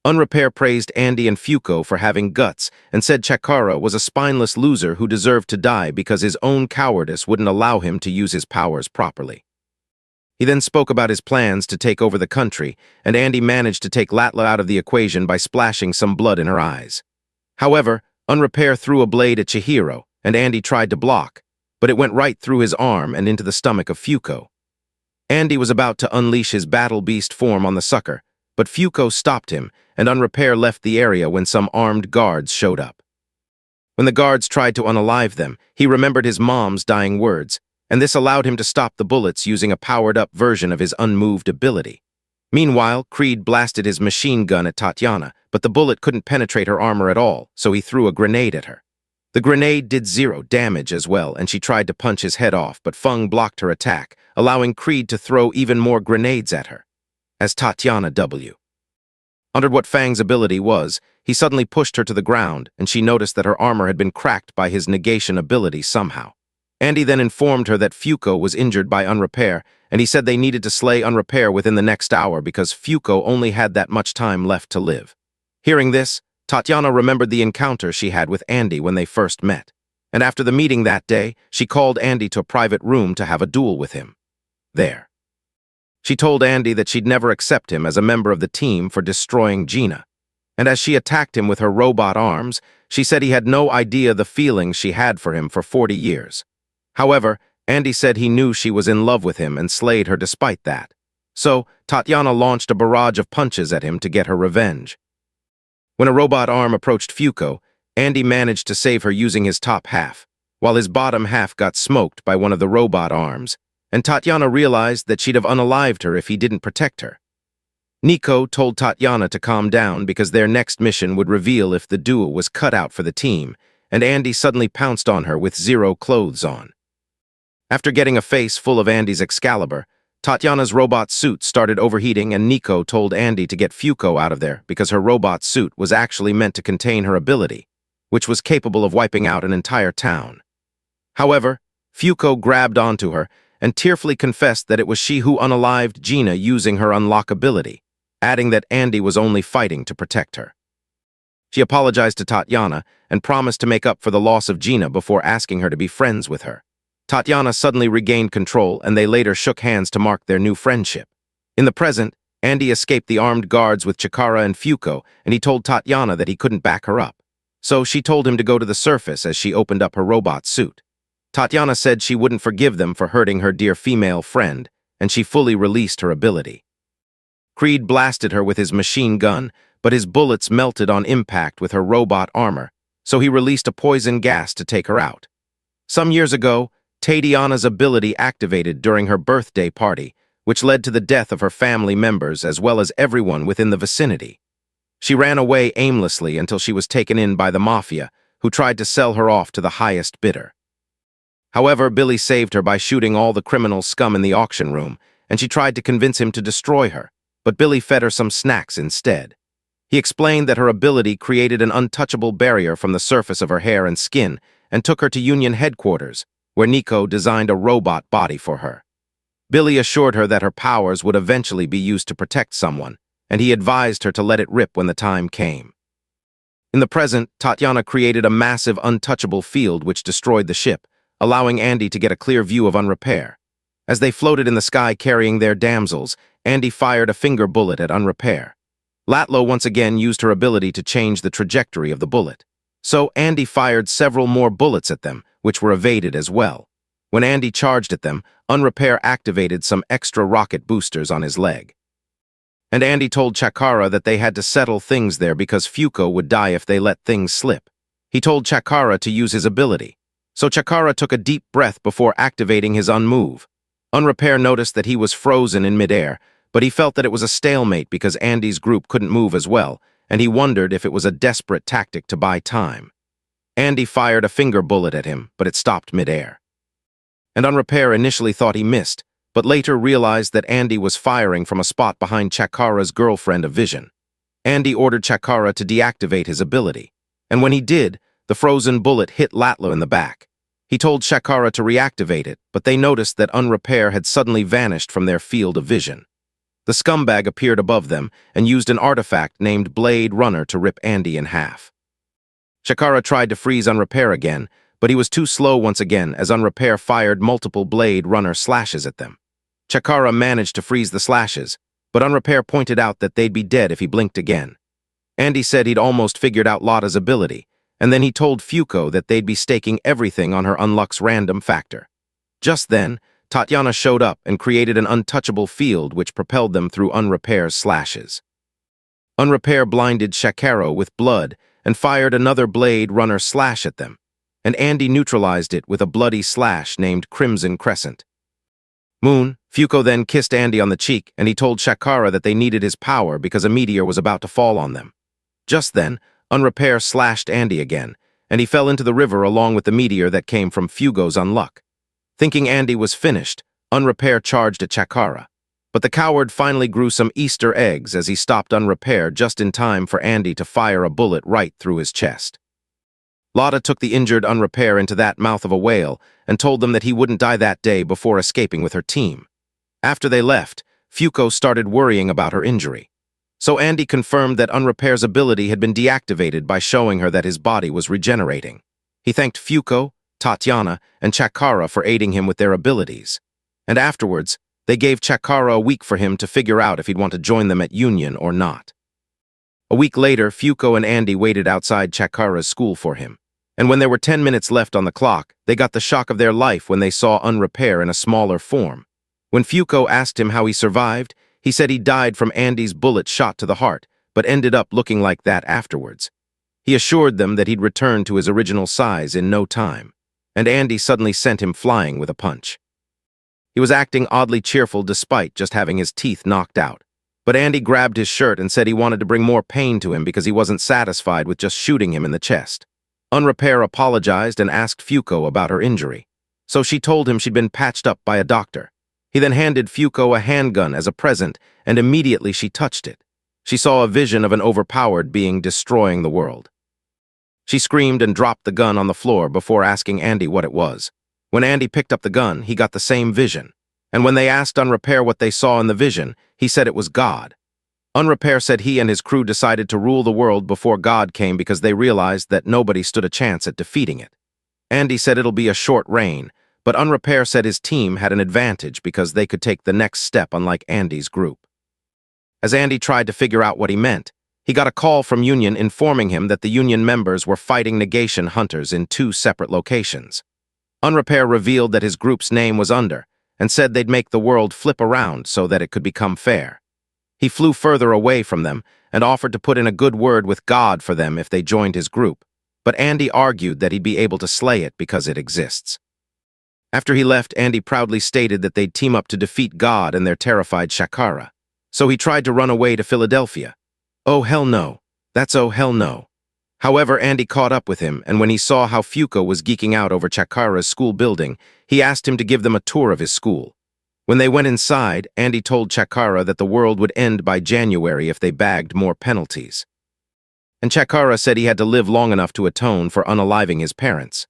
Unrepair praised Andy and Fuko for having guts and said Chakara was a spineless loser who deserved to die because his own cowardice wouldn't allow him to use his powers properly. He then spoke about his plans to take over the country, and Andy managed to take Latla out of the equation by splashing some blood in her eyes. However, Unrepair threw a blade at Chihiro, and Andy tried to block, but it went right through his arm and into the stomach of Fuko. Andy was about to unleash his battle beast form on the sucker, but Fuko stopped him, and Unrepair left the area when some armed guards showed up. When the guards tried to unalive them, he remembered his mom's dying words, and this allowed him to stop the bullets using a powered-up version of his unmoved ability. Meanwhile, Creed blasted his machine gun at Tatiana, but the bullet couldn't penetrate her armor at all, so he threw a grenade at her. The grenade did 0 damage as well, and she tried to punch his head off, but Feng blocked her attack, allowing Creed to throw even more grenades at her. As Tatiana wondered what Fang's ability was, he suddenly pushed her to the ground, and she noticed that her armor had been cracked by his negation ability somehow. Andy then informed her that Fuko was injured by Unrepair, and he said they needed to slay Unrepair within the next hour because Fuko only had that much time left to live. Hearing this, Tatiana remembered the encounter she had with Andy when they first met, and after the meeting that day, she called Andy to a private room to have a duel with him. There, she told Andy that she'd never accept him as a member of the team for destroying Gina, and as she attacked him with her robot arms, she said he had no idea the feelings she had for him for 40 years. However, Andy said he knew she was in love with him and slayed her despite that. So, Tatiana launched a barrage of punches at him to get her revenge. When a robot arm approached Fuko, Andy managed to save her using his top half, while his bottom half got smoked by one of the robot arms, and Tatiana realized that she'd have unalived her if he didn't protect her. Nico told Tatiana to calm down because their next mission would reveal if the duel was cut out for the team, and Andy suddenly pounced on her with 0 clothes on. After getting a face full of Andy's Excalibur, Tatiana's robot suit started overheating and Nico told Andy to get Fuko out of there because her robot suit was actually meant to contain her ability, which was capable of wiping out an entire town. However, Fuko grabbed onto her and tearfully confessed that it was she who unalived Gina using her unlock ability, adding that Andy was only fighting to protect her. She apologized to Tatiana and promised to make up for the loss of Gina before asking her to be friends with her. Tatiana suddenly regained control, and they later shook hands to mark their new friendship. In the present, Andy escaped the armed guards with Chikara and Fuko, and he told Tatiana that he couldn't back her up. So she told him to go to the surface as she opened up her robot suit. Tatiana said she wouldn't forgive them for hurting her dear female friend, and she fully released her ability. Creed blasted her with his machine gun, but his bullets melted on impact with her robot armor, so he released a poison gas to take her out. Some years ago, Tatiana's ability activated during her birthday party, which led to the death of her family members as well as everyone within the vicinity. She ran away aimlessly until she was taken in by the mafia, who tried to sell her off to the highest bidder. However, Billy saved her by shooting all the criminal scum in the auction room, and she tried to convince him to destroy her, but Billy fed her some snacks instead. He explained that her ability created an untouchable barrier from the surface of her hair and skin and took her to Union headquarters, where Nico designed a robot body for her. Billy assured her that her powers would eventually be used to protect someone, and he advised her to let it rip when the time came. In the present, Tatiana created a massive untouchable field which destroyed the ship, allowing Andy to get a clear view of Unrepair. As they floated in the sky carrying their damsels, Andy fired a finger bullet at Unrepair. Latlo once again used her ability to change the trajectory of the bullet. So Andy fired several more bullets at them, which were evaded as well. When Andy charged at them, Unrepair activated some extra rocket boosters on his leg. And Andy told Chakara that they had to settle things there because Fuko would die if they let things slip. He told Chakara to use his ability. So Chakara took a deep breath before activating his unmove. Unrepair noticed that he was frozen in midair, but he felt that it was a stalemate because Andy's group couldn't move as well, and he wondered if it was a desperate tactic to buy time. Andy fired a finger bullet at him, but it stopped midair. And Unrepair initially thought he missed, but later realized that Andy was firing from a spot behind Chakara's girlfriend of Vision. Andy ordered Chakara to deactivate his ability, and when he did, the frozen bullet hit Latlo in the back. He told Chakara to reactivate it, but they noticed that Unrepair had suddenly vanished from their field of vision. The scumbag appeared above them and used an artifact named Blade Runner to rip Andy in half. Chakara tried to freeze Unrepair again, but he was too slow once again as Unrepair fired multiple Blade Runner slashes at them. Chakara managed to freeze the slashes, but Unrepair pointed out that they'd be dead if he blinked again. Andy said he'd almost figured out Lotta's ability, and then he told Fuko that they'd be staking everything on her Unluck's random factor. Just then, Tatiana showed up and created an untouchable field which propelled them through Unrepair's slashes. Unrepair blinded Chakara with blood and fired another Blade Runner slash at them, and Andy neutralized it with a bloody slash named Crimson Crescent. Fuko then kissed Andy on the cheek, and he told Chakara that they needed his power because a meteor was about to fall on them. Just then, Unrepair slashed Andy again, and he fell into the river along with the meteor that came from Fugo's Unluck. Thinking Andy was finished, Unrepair charged at Chakara. But the coward finally grew some Easter eggs as he stopped Unrepair just in time for Andy to fire a bullet right through his chest. Lotta took the injured Unrepair into that mouth of a whale and told them that he wouldn't die that day before escaping with her team. After they left, Fuko started worrying about her injury. So Andy confirmed that Unrepair's ability had been deactivated by showing her that his body was regenerating. He thanked Fuko, Tatiana, and Chakara for aiding him with their abilities. And afterwards, they gave Chakara a week for him to figure out if he'd want to join them at Union or not. A week later, Fuko and Andy waited outside Chakara's school for him. And when there were 10 minutes left on the clock, they got the shock of their life when they saw Unrepair in a smaller form. When Fuko asked him how he survived, he said he died from Andy's bullet shot to the heart, but ended up looking like that afterwards. He assured them that he'd return to his original size in no time, and Andy suddenly sent him flying with a punch. He was acting oddly cheerful despite just having his teeth knocked out. But Andy grabbed his shirt and said he wanted to bring more pain to him because he wasn't satisfied with just shooting him in the chest. Unrepair apologized and asked Fuko about her injury. So she told him she'd been patched up by a doctor. He then handed Fuko a handgun as a present, and immediately she touched it. She saw a vision of an overpowered being destroying the world. She screamed and dropped the gun on the floor before asking Andy what it was. When Andy picked up the gun, he got the same vision. And when they asked Unrepair what they saw in the vision, he said it was God. Unrepair said he and his crew decided to rule the world before God came because they realized that nobody stood a chance at defeating it. Andy said it'll be a short reign, but Unrepair said his team had an advantage because they could take the next step unlike Andy's group. As Andy tried to figure out what he meant, he got a call from Union informing him that the Union members were fighting negation hunters in 2 separate locations. Unrepair revealed that his group's name was Under, and said they'd make the world flip around so that it could become fair. He flew further away from them and offered to put in a good word with God for them if they joined his group, but Andy argued that he'd be able to slay it because it exists. After he left, Andy proudly stated that they'd team up to defeat God and their terrified Shakara. So he tried to run away to Philadelphia. Oh hell no. That's oh hell no. However, Andy caught up with him, and when he saw how Fuko was geeking out over Chakara's school building, he asked him to give them a tour of his school. When they went inside, Andy told Chakara that the world would end by January if they bagged more penalties. And Chakara said he had to live long enough to atone for unaliving his parents.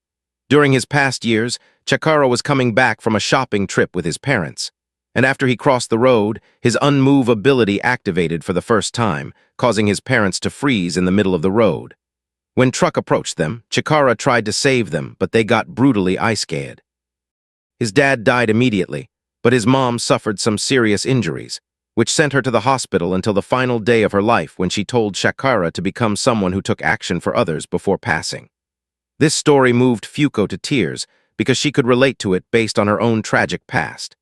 During his past years, Chakara was coming back from a shopping trip with his parents. And after he crossed the road, his unmove ability activated for the first time, causing his parents to freeze in the middle of the road. When truck approached them, Chakara tried to save them, but they got brutally ice-skated. His dad died immediately, but his mom suffered some serious injuries, which sent her to the hospital until the final day of her life when she told Chakara to become someone who took action for others before passing. This story moved Fuko to tears because she could relate to it based on her own tragic past.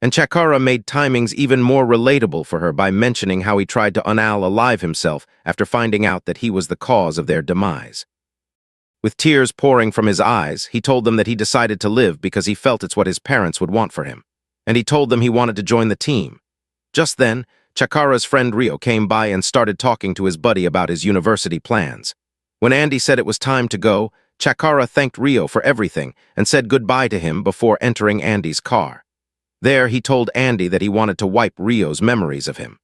And Chakara made timings even more relatable for her by mentioning how he tried to unalive himself after finding out that he was the cause of their demise. With tears pouring from his eyes, he told them that he decided to live because he felt it's what his parents would want for him, and he told them he wanted to join the team. Just then, Chakara's friend Rio came by and started talking to his buddy about his university plans. When Andy said it was time to go, Chakara thanked Rio for everything and said goodbye to him before entering Andy's car. There, he told Andy that he wanted to wipe Rio's memories of him.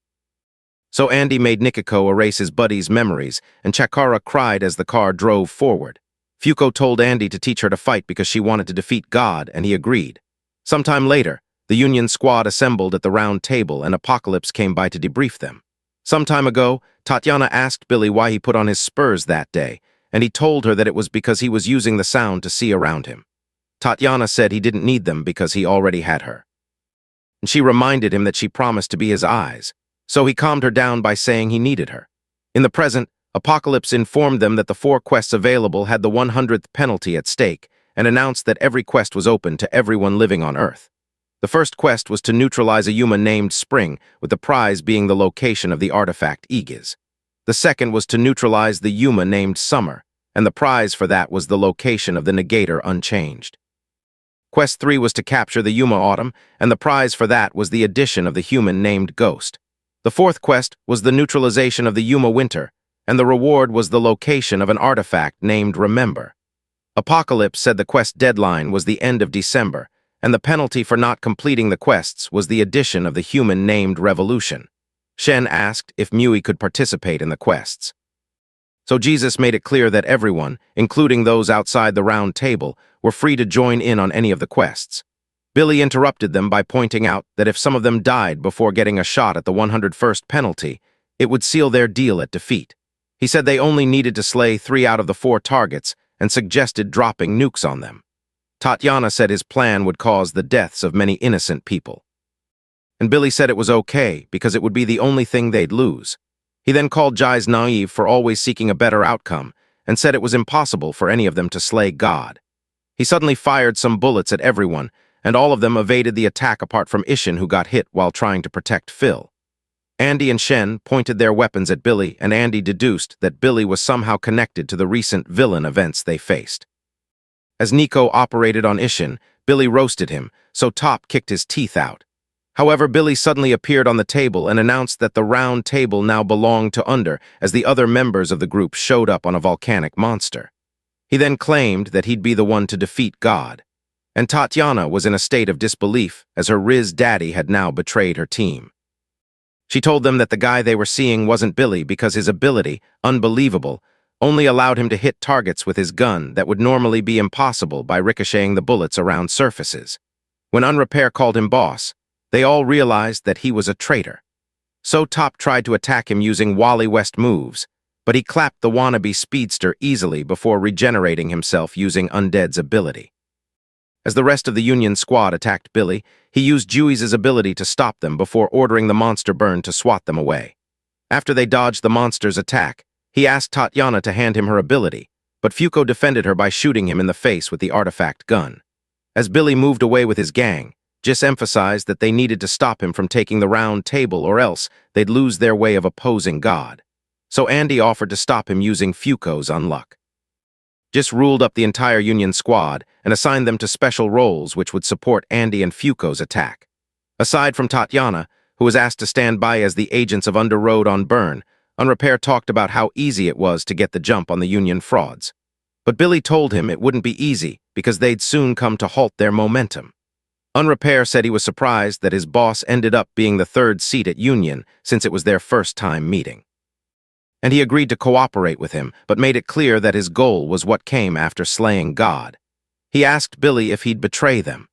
So Andy made Nikiko erase his buddy's memories, and Chakara cried as the car drove forward. Fuko told Andy to teach her to fight because she wanted to defeat God, and he agreed. Sometime later, the Union squad assembled at the round table, and Apocalypse came by to debrief them. Some time ago, Tatiana asked Billy why he put on his spurs that day, and he told her that it was because he was using the sound to see around him. Tatiana said he didn't need them because he already had her. And she reminded him that she promised to be his eyes, so he calmed her down by saying he needed her. In the present, Apocalypse informed them that the 4 quests available had the 100th penalty at stake, and announced that every quest was open to everyone living on Earth. The first quest was to neutralize a human named Spring, with the prize being the location of the artifact Aegis. The second was to neutralize the Yuma named Summer, and the prize for that was the location of the Negator Unchanged. Quest 3 was to capture the Yuma Autumn, and the prize for that was the addition of the human named Ghost. The fourth quest was the neutralization of the Yuma Winter, and the reward was the location of an artifact named Remember. Apocalypse said the quest deadline was the end of December, and the penalty for not completing the quests was the addition of the human named Revolution. Shen asked if Mui could participate in the quests. So Jesus made it clear that everyone, including those outside the round table, were free to join in on any of the quests. Billy interrupted them by pointing out that if some of them died before getting a shot at the 101st penalty, it would seal their deal at defeat. He said they only needed to slay 3 out of the 4 targets and suggested dropping nukes on them. Tatiana said his plan would cause the deaths of many innocent people. And Billy said it was okay because it would be the only thing they'd lose. He then called Jai's naive for always seeking a better outcome and said it was impossible for any of them to slay God. He suddenly fired some bullets at everyone, and all of them evaded the attack apart from Ishin, who got hit while trying to protect Phil. Andy and Shen pointed their weapons at Billy, and Andy deduced that Billy was somehow connected to the recent villain events they faced. As Nico operated on Ishin, Billy roasted him, so Top kicked his teeth out. However, Billy suddenly appeared on the table and announced that the round table now belonged to Under, as the other members of the group showed up on a volcanic monster. He then claimed that he'd be the one to defeat God. And Tatiana was in a state of disbelief, as her Riz daddy had now betrayed her team. She told them that the guy they were seeing wasn't Billy because his ability, unbelievable, only allowed him to hit targets with his gun that would normally be impossible by ricocheting the bullets around surfaces. When Unrepair called him boss, they all realized that he was a traitor. So Top tried to attack him using Wally West moves, but he clapped the wannabe speedster easily before regenerating himself using Undead's ability. As the rest of the Union squad attacked Billy, he used Juice's ability to stop them before ordering the monster burn to swat them away. After they dodged the monster's attack, he asked Tatiana to hand him her ability, but Fuko defended her by shooting him in the face with the artifact gun. As Billy moved away with his gang, Jis emphasized that they needed to stop him from taking the round table or else they'd lose their way of opposing God. So Andy offered to stop him using Fuko's unluck. Jis ruled up the entire Union squad and assigned them to special roles which would support Andy and Fuko's attack. Aside from Tatiana, who was asked to stand by as the agents of Underroad on Burn, Unrepair talked about how easy it was to get the jump on the Union frauds. But Billy told him it wouldn't be easy because they'd soon come to halt their momentum. Unrepair said he was surprised that his boss ended up being the third seat at Union since it was their first time meeting. And he agreed to cooperate with him, but made it clear that his goal was what came after slaying God. He asked Billy if he'd betray them,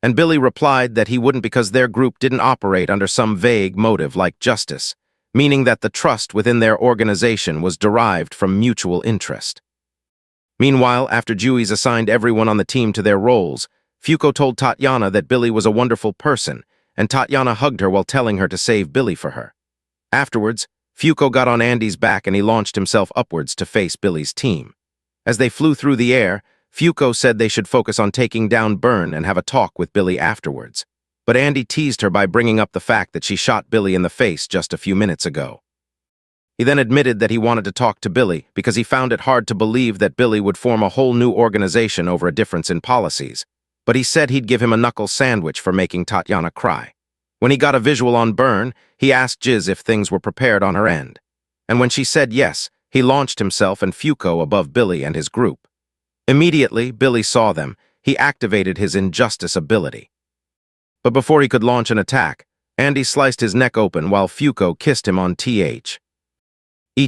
and Billy replied that he wouldn't because their group didn't operate under some vague motive like justice, meaning that the trust within their organization was derived from mutual interest. Meanwhile, after Juiz assigned everyone on the team to their roles, Fuko told Tatiana that Billy was a wonderful person, and Tatiana hugged her while telling her to save Billy for her. Afterwards, Fuko got on Andy's back and he launched himself upwards to face Billy's team. As they flew through the air, Fuko said they should focus on taking down Burn and have a talk with Billy afterwards. But Andy teased her by bringing up the fact that she shot Billy in the face just a few minutes ago. He then admitted that he wanted to talk to Billy because he found it hard to believe that Billy would form a whole new organization over a difference in policies, but he said he'd give him a knuckle sandwich for making Tatiana cry. When he got a visual on Burn, he asked Jiz if things were prepared on her end. And when she said yes, he launched himself and Fuko above Billy and his group. Immediately, Billy saw them. He activated his injustice ability. But before he could launch an attack, Andy sliced his neck open while Fuko kissed him on TH.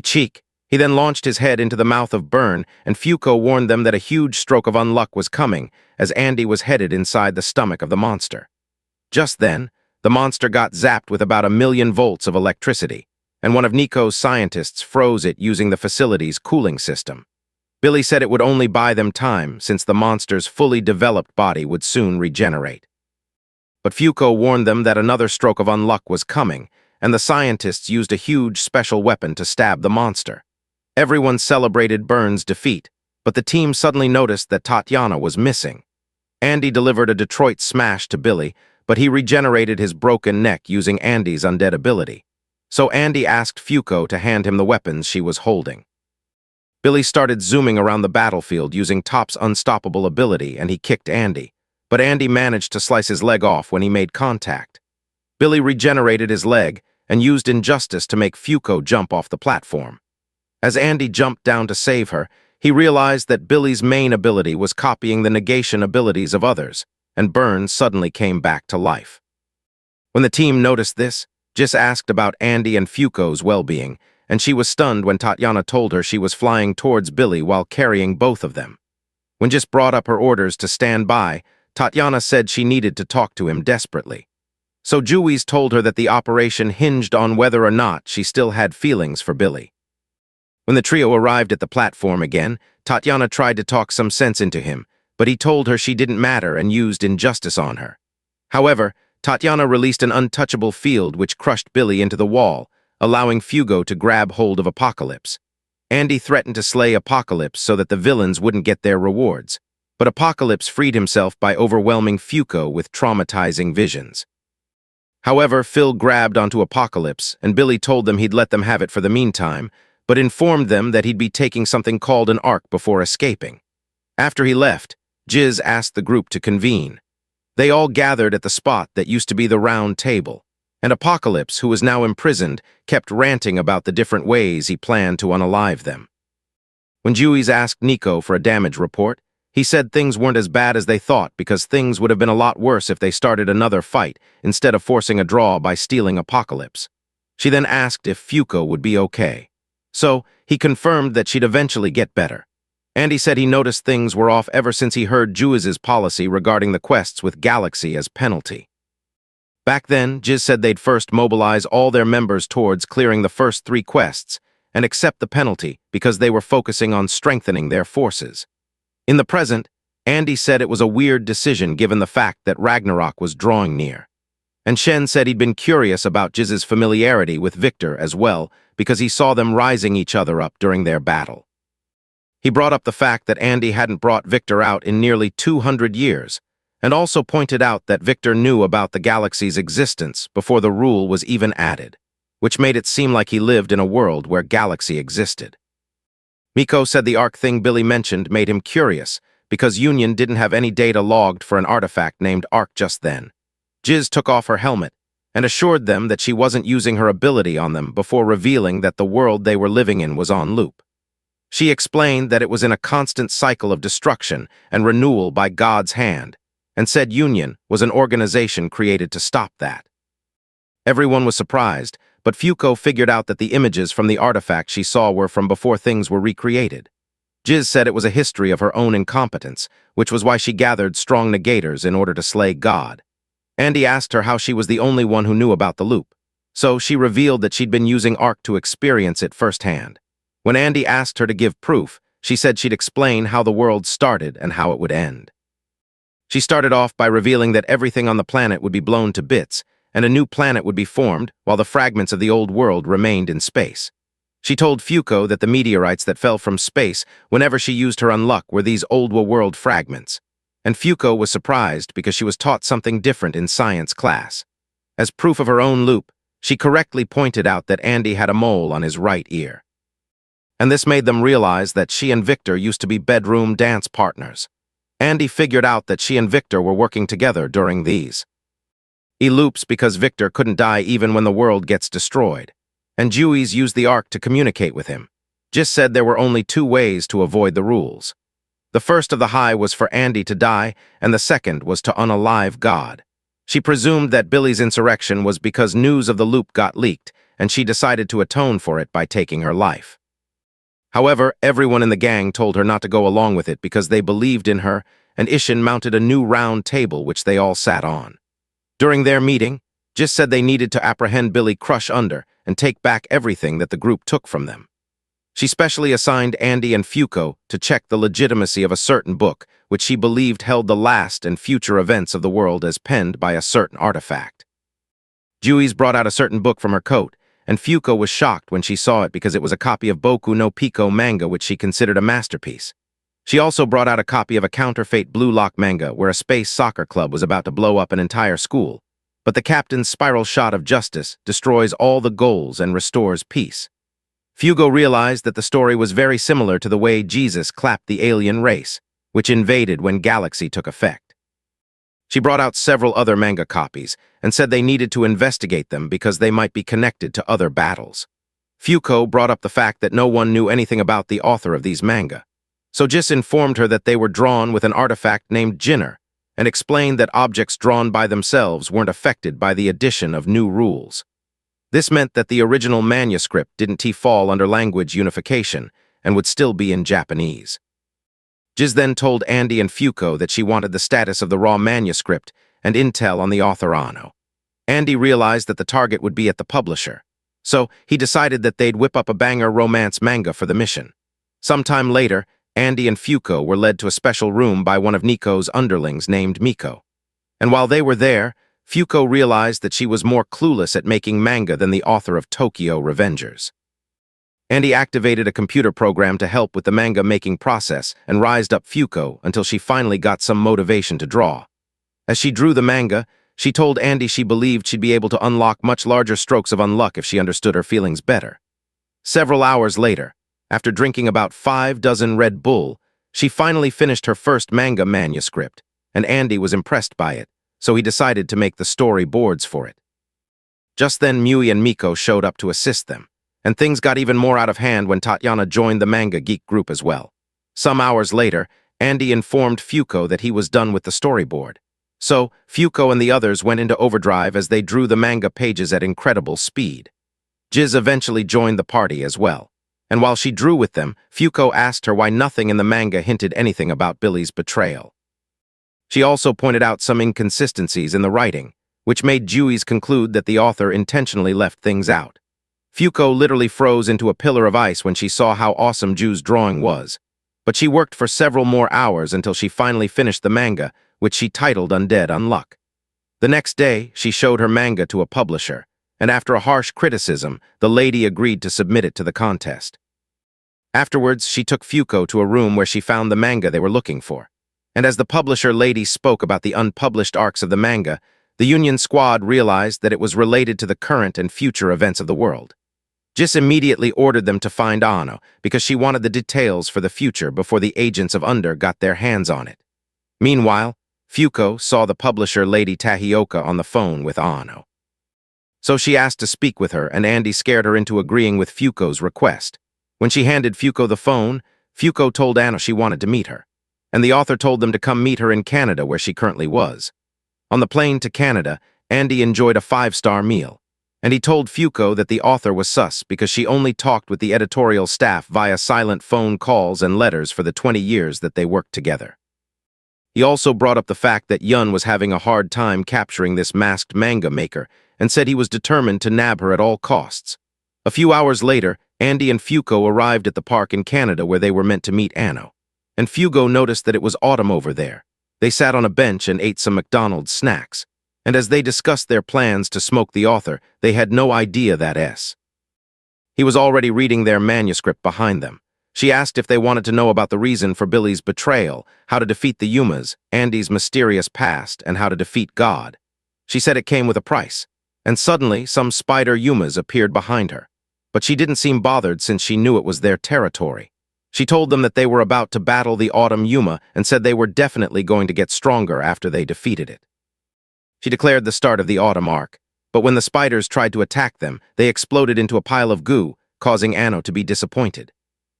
Cheek. He then launched his head into the mouth of Burn, and Fuko warned them that a huge stroke of unluck was coming as Andy was headed inside the stomach of the monster. Just then, the monster got zapped with about 1,000,000 volts of electricity, and one of Nico's scientists froze it using the facility's cooling system. Billy said it would only buy them time since the monster's fully developed body would soon regenerate. But Fuko warned them that another stroke of unluck was coming, and the scientists used a huge special weapon to stab the monster. Everyone celebrated Burn's defeat, but the team suddenly noticed that Tatiana was missing. Andy delivered a Detroit smash to Billy, but he regenerated his broken neck using Andy's undead ability. So Andy asked Fuko to hand him the weapons she was holding. Billy started zooming around the battlefield using Top's unstoppable ability, and he kicked Andy, but Andy managed to slice his leg off when he made contact. Billy regenerated his leg and used Injustice to make Fuko jump off the platform. As Andy jumped down to save her, he realized that Billy's main ability was copying the negation abilities of others, and Burn suddenly came back to life. When the team noticed this, Jis asked about Andy and Fuko's well-being, and she was stunned when Tatiana told her she was flying towards Billy while carrying both of them. When Jis brought up her orders to stand by, Tatiana said she needed to talk to him desperately. So Juiz told her that the operation hinged on whether or not she still had feelings for Billy. When the trio arrived at the platform again, Tatiana tried to talk some sense into him, but he told her she didn't matter and used Injustice on her. However, Tatiana released an untouchable field which crushed Billy into the wall, allowing Fugo to grab hold of Apocalypse. Andy threatened to slay Apocalypse so that the villains wouldn't get their rewards, but Apocalypse freed himself by overwhelming Fuko with traumatizing visions. However, Phil grabbed onto Apocalypse, and Billy told them he'd let them have it for the meantime, but informed them that he'd be taking something called an arc before escaping. After he left, Jiz asked the group to convene. They all gathered at the spot that used to be the round table, and Apocalypse, who was now imprisoned, kept ranting about the different ways he planned to unalive them. When Juiz asked Nico for a damage report, he said things weren't as bad as they thought because things would have been a lot worse if they started another fight instead of forcing a draw by stealing Apocalypse. She then asked if Fuko would be okay. So, he confirmed that she'd eventually get better. And he said he noticed things were off ever since he heard Juiz's policy regarding the quests with Galaxy as penalty. Back then, Jiz said they'd first mobilize all their members towards clearing the first 3 quests and accept the penalty because they were focusing on strengthening their forces. In the present, Andy said it was a weird decision given the fact that Ragnarok was drawing near. And Shen said he'd been curious about Jiz's familiarity with Victor as well because he saw them rising each other up during their battle. He brought up the fact that Andy hadn't brought Victor out in nearly 200 years, and also pointed out that Victor knew about the Galaxy's existence before the rule was even added, which made it seem like he lived in a world where Galaxy existed. Miko said the arc thing Billy mentioned made him curious, because Union didn't have any data logged for an artifact named Arc just then. Jiz took off her helmet and assured them that she wasn't using her ability on them before revealing that the world they were living in was on loop. She explained that it was in a constant cycle of destruction and renewal by God's hand, and said Union was an organization created to stop that. Everyone was surprised, but Fuko figured out that the images from the artifact she saw were from before things were recreated. Jiz said it was a history of her own incompetence, which was why she gathered strong negators in order to slay God. Andy asked her how she was the only one who knew about the loop, so she revealed that she'd been using Arc to experience it firsthand. When Andy asked her to give proof, she said she'd explain how the world started and how it would end. She started off by revealing that everything on the planet would be blown to bits, and a new planet would be formed while the fragments of the old world remained in space. She told Fuko that the meteorites that fell from space whenever she used her unluck were these old world fragments, and Fuko was surprised because she was taught something different in science class. As proof of her own loop, she correctly pointed out that Andy had a mole on his right ear. And this made them realize that she and Victor used to be bedroom dance partners. Andy figured out that she and Victor were working together during these. He loops because Victor couldn't die even when the world gets destroyed, and Jewies used the Arc to communicate with him. Just said there were only two ways to avoid the rules. The first of the high was for Andy to die, and the second was to unalive God. She presumed that Billy's insurrection was because news of the loop got leaked, and she decided to atone for it by taking her life. However, everyone in the gang told her not to go along with it because they believed in her, and Ishin mounted a new round table which they all sat on. During their meeting, Jiz said they needed to apprehend Billy Crush Under and take back everything that the group took from them. She specially assigned Andy and Fuko to check the legitimacy of a certain book, which she believed held the last and future events of the world as penned by a certain artifact. Juiz brought out a certain book from her coat, and Fuko was shocked when she saw it because it was a copy of Boku no Pico manga which she considered a masterpiece. She also brought out a copy of a counterfeit Blue Lock manga where a space soccer club was about to blow up an entire school, but the captain's spiral shot of justice destroys all the goals and restores peace. Fugo realized that the story was very similar to the way Jesus clapped the alien race, which invaded when Galaxy took effect. She brought out several other manga copies and said they needed to investigate them because they might be connected to other battles. Fuko brought up the fact that no one knew anything about the author of these manga, so Jis informed her that they were drawn with an artifact named Jinner and explained that objects drawn by themselves weren't affected by the addition of new rules. This meant that the original manuscript didn't fall under language unification and would still be in Japanese. Jiz then told Andy and Fuko that she wanted the status of the raw manuscript and intel on the author Anno. Andy realized that the target would be at the publisher, so he decided that they'd whip up a banger romance manga for the mission. Sometime later, Andy and Fuko were led to a special room by one of Nico's underlings named Miko. And while they were there, Fuko realized that she was more clueless at making manga than the author of Tokyo Revengers. Andy activated a computer program to help with the manga-making process and rised up Fuko until she finally got some motivation to draw. As she drew the manga, she told Andy she believed she'd be able to unlock much larger strokes of unluck if she understood her feelings better. Several hours later, after drinking about 5 dozen Red Bull, she finally finished her first manga manuscript, and Andy was impressed by it, so he decided to make the story boards for it. Just then Mui and Miko showed up to assist them, and things got even more out of hand when Tatiana joined the manga geek group as well. Some hours later, Andy informed Fuko that he was done with the storyboard. So, Fuko and the others went into overdrive as they drew the manga pages at incredible speed. Jiz eventually joined the party as well, and while she drew with them, Fuko asked her why nothing in the manga hinted anything about Billy's betrayal. She also pointed out some inconsistencies in the writing, which made Juiz conclude that the author intentionally left things out. Fuko literally froze into a pillar of ice when she saw how awesome Ju's drawing was, but she worked for several more hours until she finally finished the manga, which she titled Undead Unluck. The next day, she showed her manga to a publisher, and after a harsh criticism, the lady agreed to submit it to the contest. Afterwards, she took Fuko to a room where she found the manga they were looking for, and as the publisher lady spoke about the unpublished arcs of the manga, the Union squad realized that it was related to the current and future events of the world. Jis immediately ordered them to find Ano because she wanted the details for the future before the agents of Under got their hands on it. Meanwhile, Fuko saw the publisher Lady Tahioka on the phone with Ano. So she asked to speak with her, and Andy scared her into agreeing with Fuko's request. When she handed Fuko the phone, Fuko told Ano she wanted to meet her, and the author told them to come meet her in Canada where she currently was. On the plane to Canada, Andy enjoyed a 5-star meal, and he told Fuko that the author was sus because she only talked with the editorial staff via silent phone calls and letters for the 20 years that they worked together. He also brought up the fact that Yun was having a hard time capturing this masked manga maker and said he was determined to nab her at all costs. A few hours later, Andy and Fuko arrived at the park in Canada where they were meant to meet Ano, and Fuko noticed that it was autumn over there. They sat on a bench and ate some McDonald's snacks, and as they discussed their plans to smoke the author, they had no idea that he was already reading their manuscript behind them. She asked if they wanted to know about the reason for Billy's betrayal, how to defeat the Yumas, Andy's mysterious past, and how to defeat God. She said it came with a price, and suddenly some spider Yumas appeared behind her. But she didn't seem bothered since she knew it was their territory. She told them that they were about to battle the Autumn Yuma and said they were definitely going to get stronger after they defeated it. She declared the start of the Autumn arc, but when the spiders tried to attack them, they exploded into a pile of goo, causing Ano to be disappointed.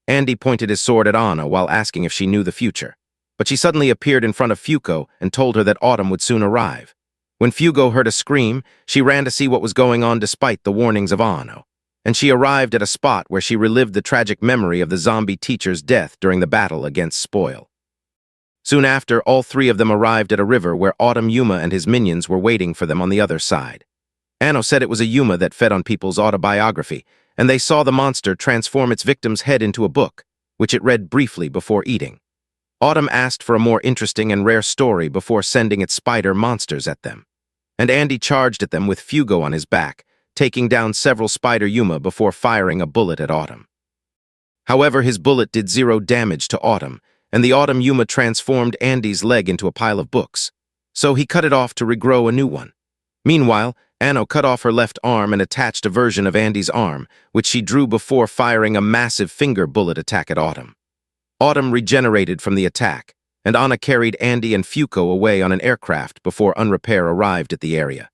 Andy pointed his sword at Ano while asking if she knew the future, but she suddenly appeared in front of Fuko and told her that autumn would soon arrive. When Fuko heard a scream, she ran to see what was going on despite the warnings of Ano, and she arrived at a spot where she relived the tragic memory of the zombie teacher's death during the battle against Spoil. Soon after, all three of them arrived at a river where Autumn Yuma and his minions were waiting for them on the other side. Ano said it was a Yuma that fed on people's autobiography, and they saw the monster transform its victim's head into a book, which it read briefly before eating. Autumn asked for a more interesting and rare story before sending its spider monsters at them, and Andy charged at them with Fugo on his back, taking down several spider Yuma before firing a bullet at Autumn. However, his bullet did 0 damage to Autumn, and the Autumn Yuma transformed Andy's leg into a pile of books, so he cut it off to regrow a new one. Meanwhile, Ano cut off her left arm and attached a version of Andy's arm, which she drew before firing a massive finger bullet attack at Autumn. Autumn regenerated from the attack, and Anna carried Andy and Fuko away on an aircraft before Unrepair arrived at the area.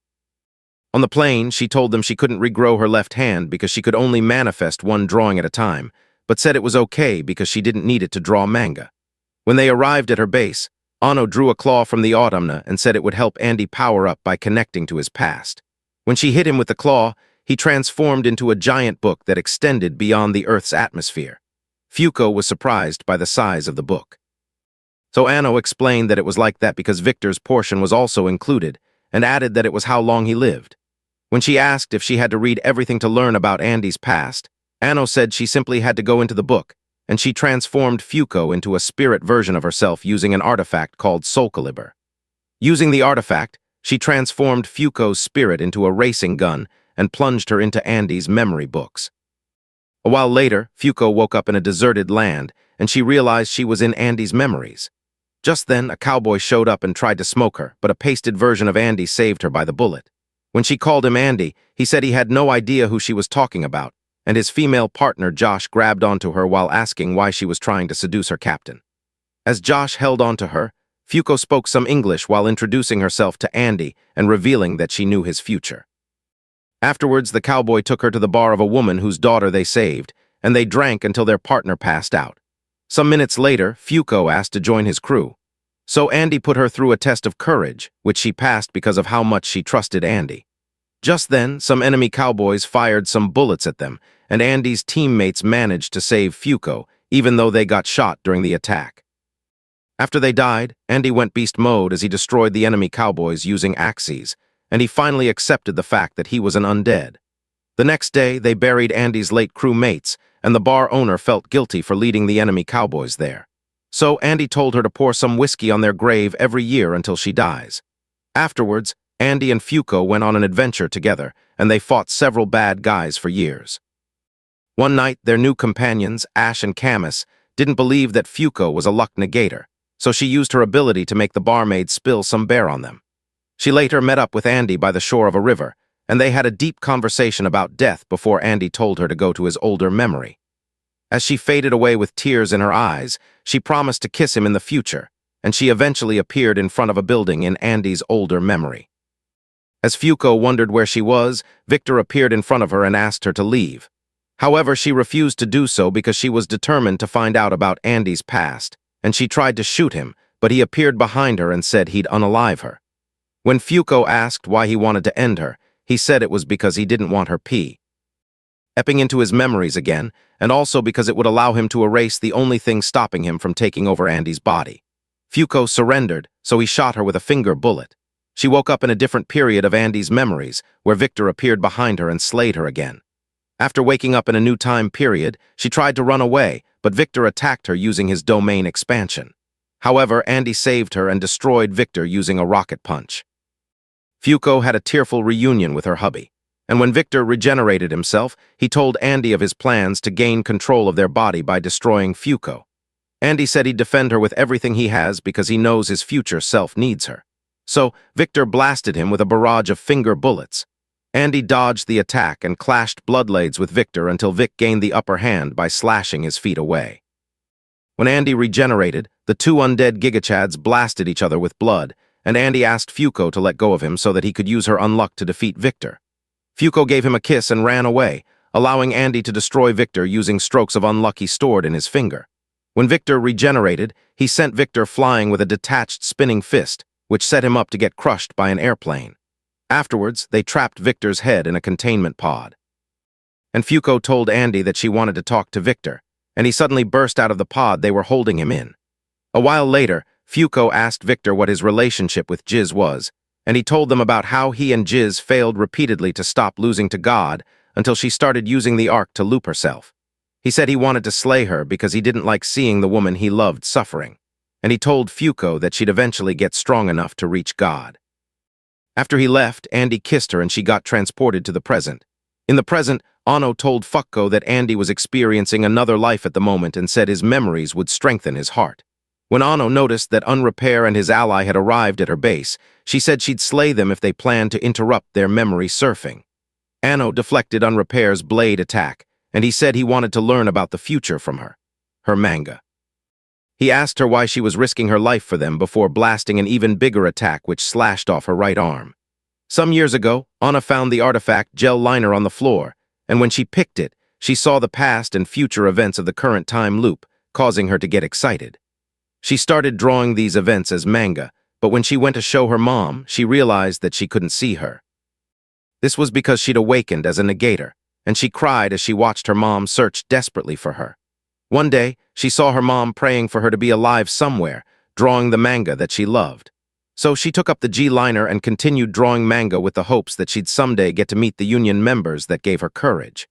On the plane, she told them she couldn't regrow her left hand because she could only manifest one drawing at a time, but said it was okay because she didn't need it to draw manga. When they arrived at her base, Ano drew a claw from the Autumna and said it would help Andy power up by connecting to his past. When she hit him with the claw, he transformed into a giant book that extended beyond the Earth's atmosphere. Fuko was surprised by the size of the book. So Ano explained that it was like that because Victor's portion was also included, and added that it was how long he lived. When she asked if she had to read everything to learn about Andy's past, Ano said she simply had to go into the book, and she transformed Fuko into a spirit version of herself using an artifact called Soulcaliber. Using the artifact, she transformed Fuko's spirit into a racing gun and plunged her into Andy's memory books. A while later, Fuko woke up in a deserted land, and she realized she was in Andy's memories. Just then, a cowboy showed up and tried to smoke her, but a pasted version of Andy saved her by the bullet. When she called him Andy, he said he had no idea who she was talking about, and his female partner Josh grabbed onto her while asking why she was trying to seduce her captain. As Josh held onto her, Fuko spoke some English while introducing herself to Andy and revealing that she knew his future. Afterwards, the cowboy took her to the bar of a woman whose daughter they saved, and they drank until their partner passed out. Some minutes later, Fuko asked to join his crew. So Andy put her through a test of courage, which she passed because of how much she trusted Andy. Just then, some enemy cowboys fired some bullets at them, and Andy's teammates managed to save Fuko, even though they got shot during the attack. After they died, Andy went beast mode as he destroyed the enemy cowboys using axes, and he finally accepted the fact that he was an undead. The next day, they buried Andy's late crewmates, and the bar owner felt guilty for leading the enemy cowboys there. So Andy told her to pour some whiskey on their grave every year until she dies. Afterwards, Andy and Fuko went on an adventure together, and they fought several bad guys for years. One night, their new companions, Ash and Camus, didn't believe that Fuko was a luck negator, so she used her ability to make the barmaid spill some beer on them. She later met up with Andy by the shore of a river, and they had a deep conversation about death before Andy told her to go to his older memory. As she faded away with tears in her eyes, she promised to kiss him in the future, and she eventually appeared in front of a building in Andy's older memory. As Fuko wondered where she was, Victor appeared in front of her and asked her to leave. However, she refused to do so because she was determined to find out about Andy's past, and she tried to shoot him, but he appeared behind her and said he'd unalive her. When Fuko asked why he wanted to end her, he said it was because he didn't want her epping into his memories again, and also because it would allow him to erase the only thing stopping him from taking over Andy's body. Fuko surrendered, so he shot her with a finger bullet. She woke up in a different period of Andy's memories, where Victor appeared behind her and slayed her again. After waking up in a new time period, she tried to run away, but Victor attacked her using his domain expansion. However, Andy saved her and destroyed Victor using a rocket punch. Fuko had a tearful reunion with her hubby, and when Victor regenerated himself, he told Andy of his plans to gain control of their body by destroying Fuko. Andy said he'd defend her with everything he has because he knows his future self needs her. So, Victor blasted him with a barrage of finger bullets. Andy dodged the attack and clashed bloodblades with Victor until Vic gained the upper hand by slashing his feet away. When Andy regenerated, the two undead gigachads blasted each other with blood, and Andy asked Fuko to let go of him so that he could use her unluck to defeat Victor. Fuko gave him a kiss and ran away, allowing Andy to destroy Victor using strokes of unluck he stored in his finger. When Victor regenerated, he sent Victor flying with a detached spinning fist, which set him up to get crushed by an airplane. Afterwards, they trapped Victor's head in a containment pod. And Fuko told Andy that she wanted to talk to Victor, and he suddenly burst out of the pod they were holding him in. A while later, Fuko asked Victor what his relationship with Jizz was, and he told them about how he and Jizz failed repeatedly to stop losing to God until she started using the Ark to loop herself. He said he wanted to slay her because he didn't like seeing the woman he loved suffering, and he told Fuko that she'd eventually get strong enough to reach God. After he left, Andy kissed her and she got transported to the present. In the present, Ano told Fuko that Andy was experiencing another life at the moment and said his memories would strengthen his heart. When Ano noticed that Unrepair and his ally had arrived at her base, she said she'd slay them if they planned to interrupt their memory surfing. Ano deflected Unrepair's blade attack, and he said he wanted to learn about the future from her manga. He asked her why she was risking her life for them before blasting an even bigger attack which slashed off her right arm. Some years ago, Anna found the artifact gel liner on the floor, and when she picked it, she saw the past and future events of the current time loop, causing her to get excited. She started drawing these events as manga, but when she went to show her mom, she realized that she couldn't see her. This was because she'd awakened as a negator, and she cried as she watched her mom search desperately for her. One day, she saw her mom praying for her to be alive somewhere, drawing the manga that she loved. So she took up the G-liner and continued drawing manga with the hopes that she'd someday get to meet the union members that gave her courage.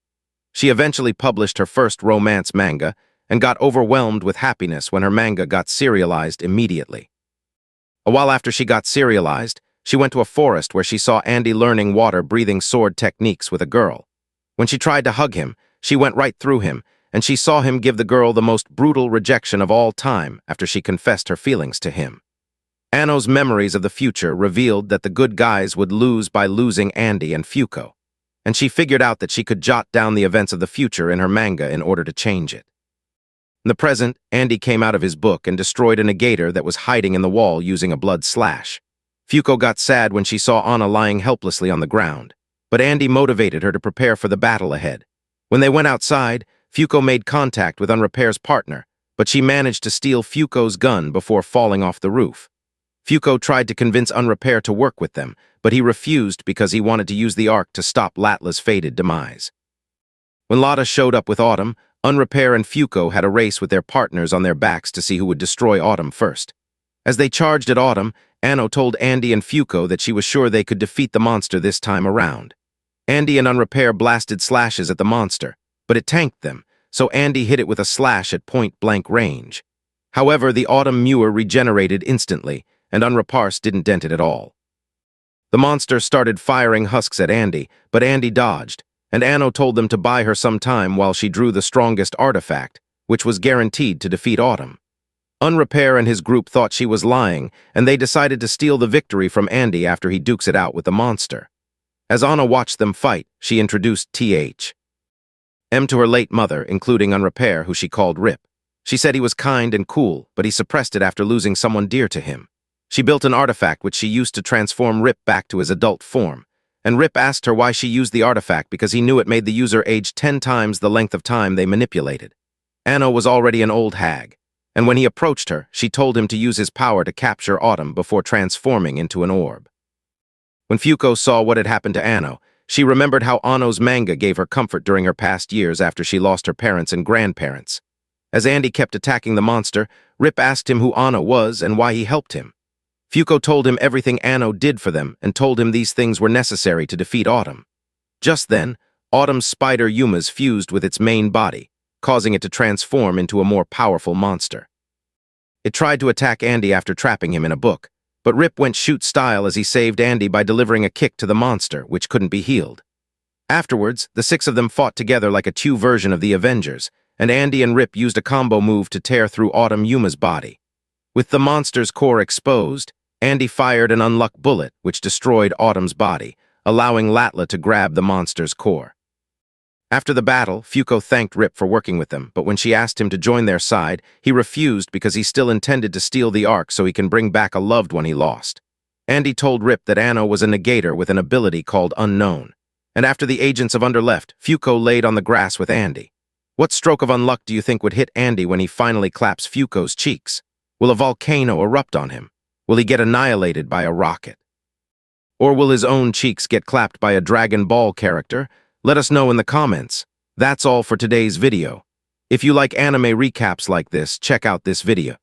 She eventually published her first romance manga, and got overwhelmed with happiness when her manga got serialized immediately. A while after she got serialized, she went to a forest where she saw Andy learning water-breathing sword techniques with a girl. When she tried to hug him, she went right through him, and she saw him give the girl the most brutal rejection of all time after she confessed her feelings to him. Ano's memories of the future revealed that the good guys would lose by losing Andy and Fuko, and she figured out that she could jot down the events of the future in her manga in order to change it. In the present, Andy came out of his book and destroyed a negator that was hiding in the wall using a blood slash. Fuko got sad when she saw Anna lying helplessly on the ground, but Andy motivated her to prepare for the battle ahead. When they went outside, Fuko made contact with Unrepair's partner, but she managed to steal Fuko's gun before falling off the roof. Fuko tried to convince Unrepair to work with them, but he refused because he wanted to use the Ark to stop Latla's fated demise. When Lotta showed up with Autumn, Unrepair and Fuko had a race with their partners on their backs to see who would destroy Autumn first. As they charged at Autumn, Ano told Andy and Fuko that she was sure they could defeat the monster this time around. Andy and Unrepair blasted slashes at the monster, but it tanked them, so Andy hit it with a slash at point-blank range. However, the Autumn Mewer regenerated instantly, and Unrepair didn't dent it at all. The monster started firing husks at Andy, but Andy dodged, and Ano told them to buy her some time while she drew the strongest artifact, which was guaranteed to defeat Autumn. Unrepair and his group thought she was lying, and they decided to steal the victory from Andy after he dukes it out with the monster. As Anna watched them fight, she introduced M to her late mother, including on repair, who she called Rip. She said he was kind and cool, but he suppressed it after losing someone dear to him. She built an artifact which she used to transform Rip back to his adult form, and Rip asked her why she used the artifact because he knew it made the user age 10 times the length of time they manipulated. Anno was already an old hag, and when he approached her, she told him to use his power to capture Autumn before transforming into an orb. When Fuko saw what had happened to Anno, she remembered how Anno's manga gave her comfort during her past years after she lost her parents and grandparents. As Andy kept attacking the monster, Rip asked him who Anno was and why he helped him. Fuko told him everything Anno did for them and told him these things were necessary to defeat Autumn. Just then, Autumn's spider Yumas fused with its main body, causing it to transform into a more powerful monster. It tried to attack Andy after trapping him in a book, but Rip went shoot style as he saved Andy by delivering a kick to the monster, which couldn't be healed. Afterwards, the 6 of them fought together like a 2 version of the Avengers, and Andy and Rip used a combo move to tear through Autumn Yuma's body. With the monster's core exposed, Andy fired an unluck bullet, which destroyed Autumn's body, allowing Latla to grab the monster's core. After the battle, Fuko thanked Rip for working with them, but when she asked him to join their side, he refused because he still intended to steal the Ark so he can bring back a loved one he lost. Andy told Rip that Anno was a negator with an ability called Unknown, and after the agents of Under left, Fuko laid on the grass with Andy. What stroke of unluck do you think would hit Andy when he finally claps Fuko's cheeks? Will a volcano erupt on him? Will he get annihilated by a rocket? Or will his own cheeks get clapped by a Dragon Ball character? Let us know in the comments. That's all for today's video. If you like anime recaps like this, check out this video.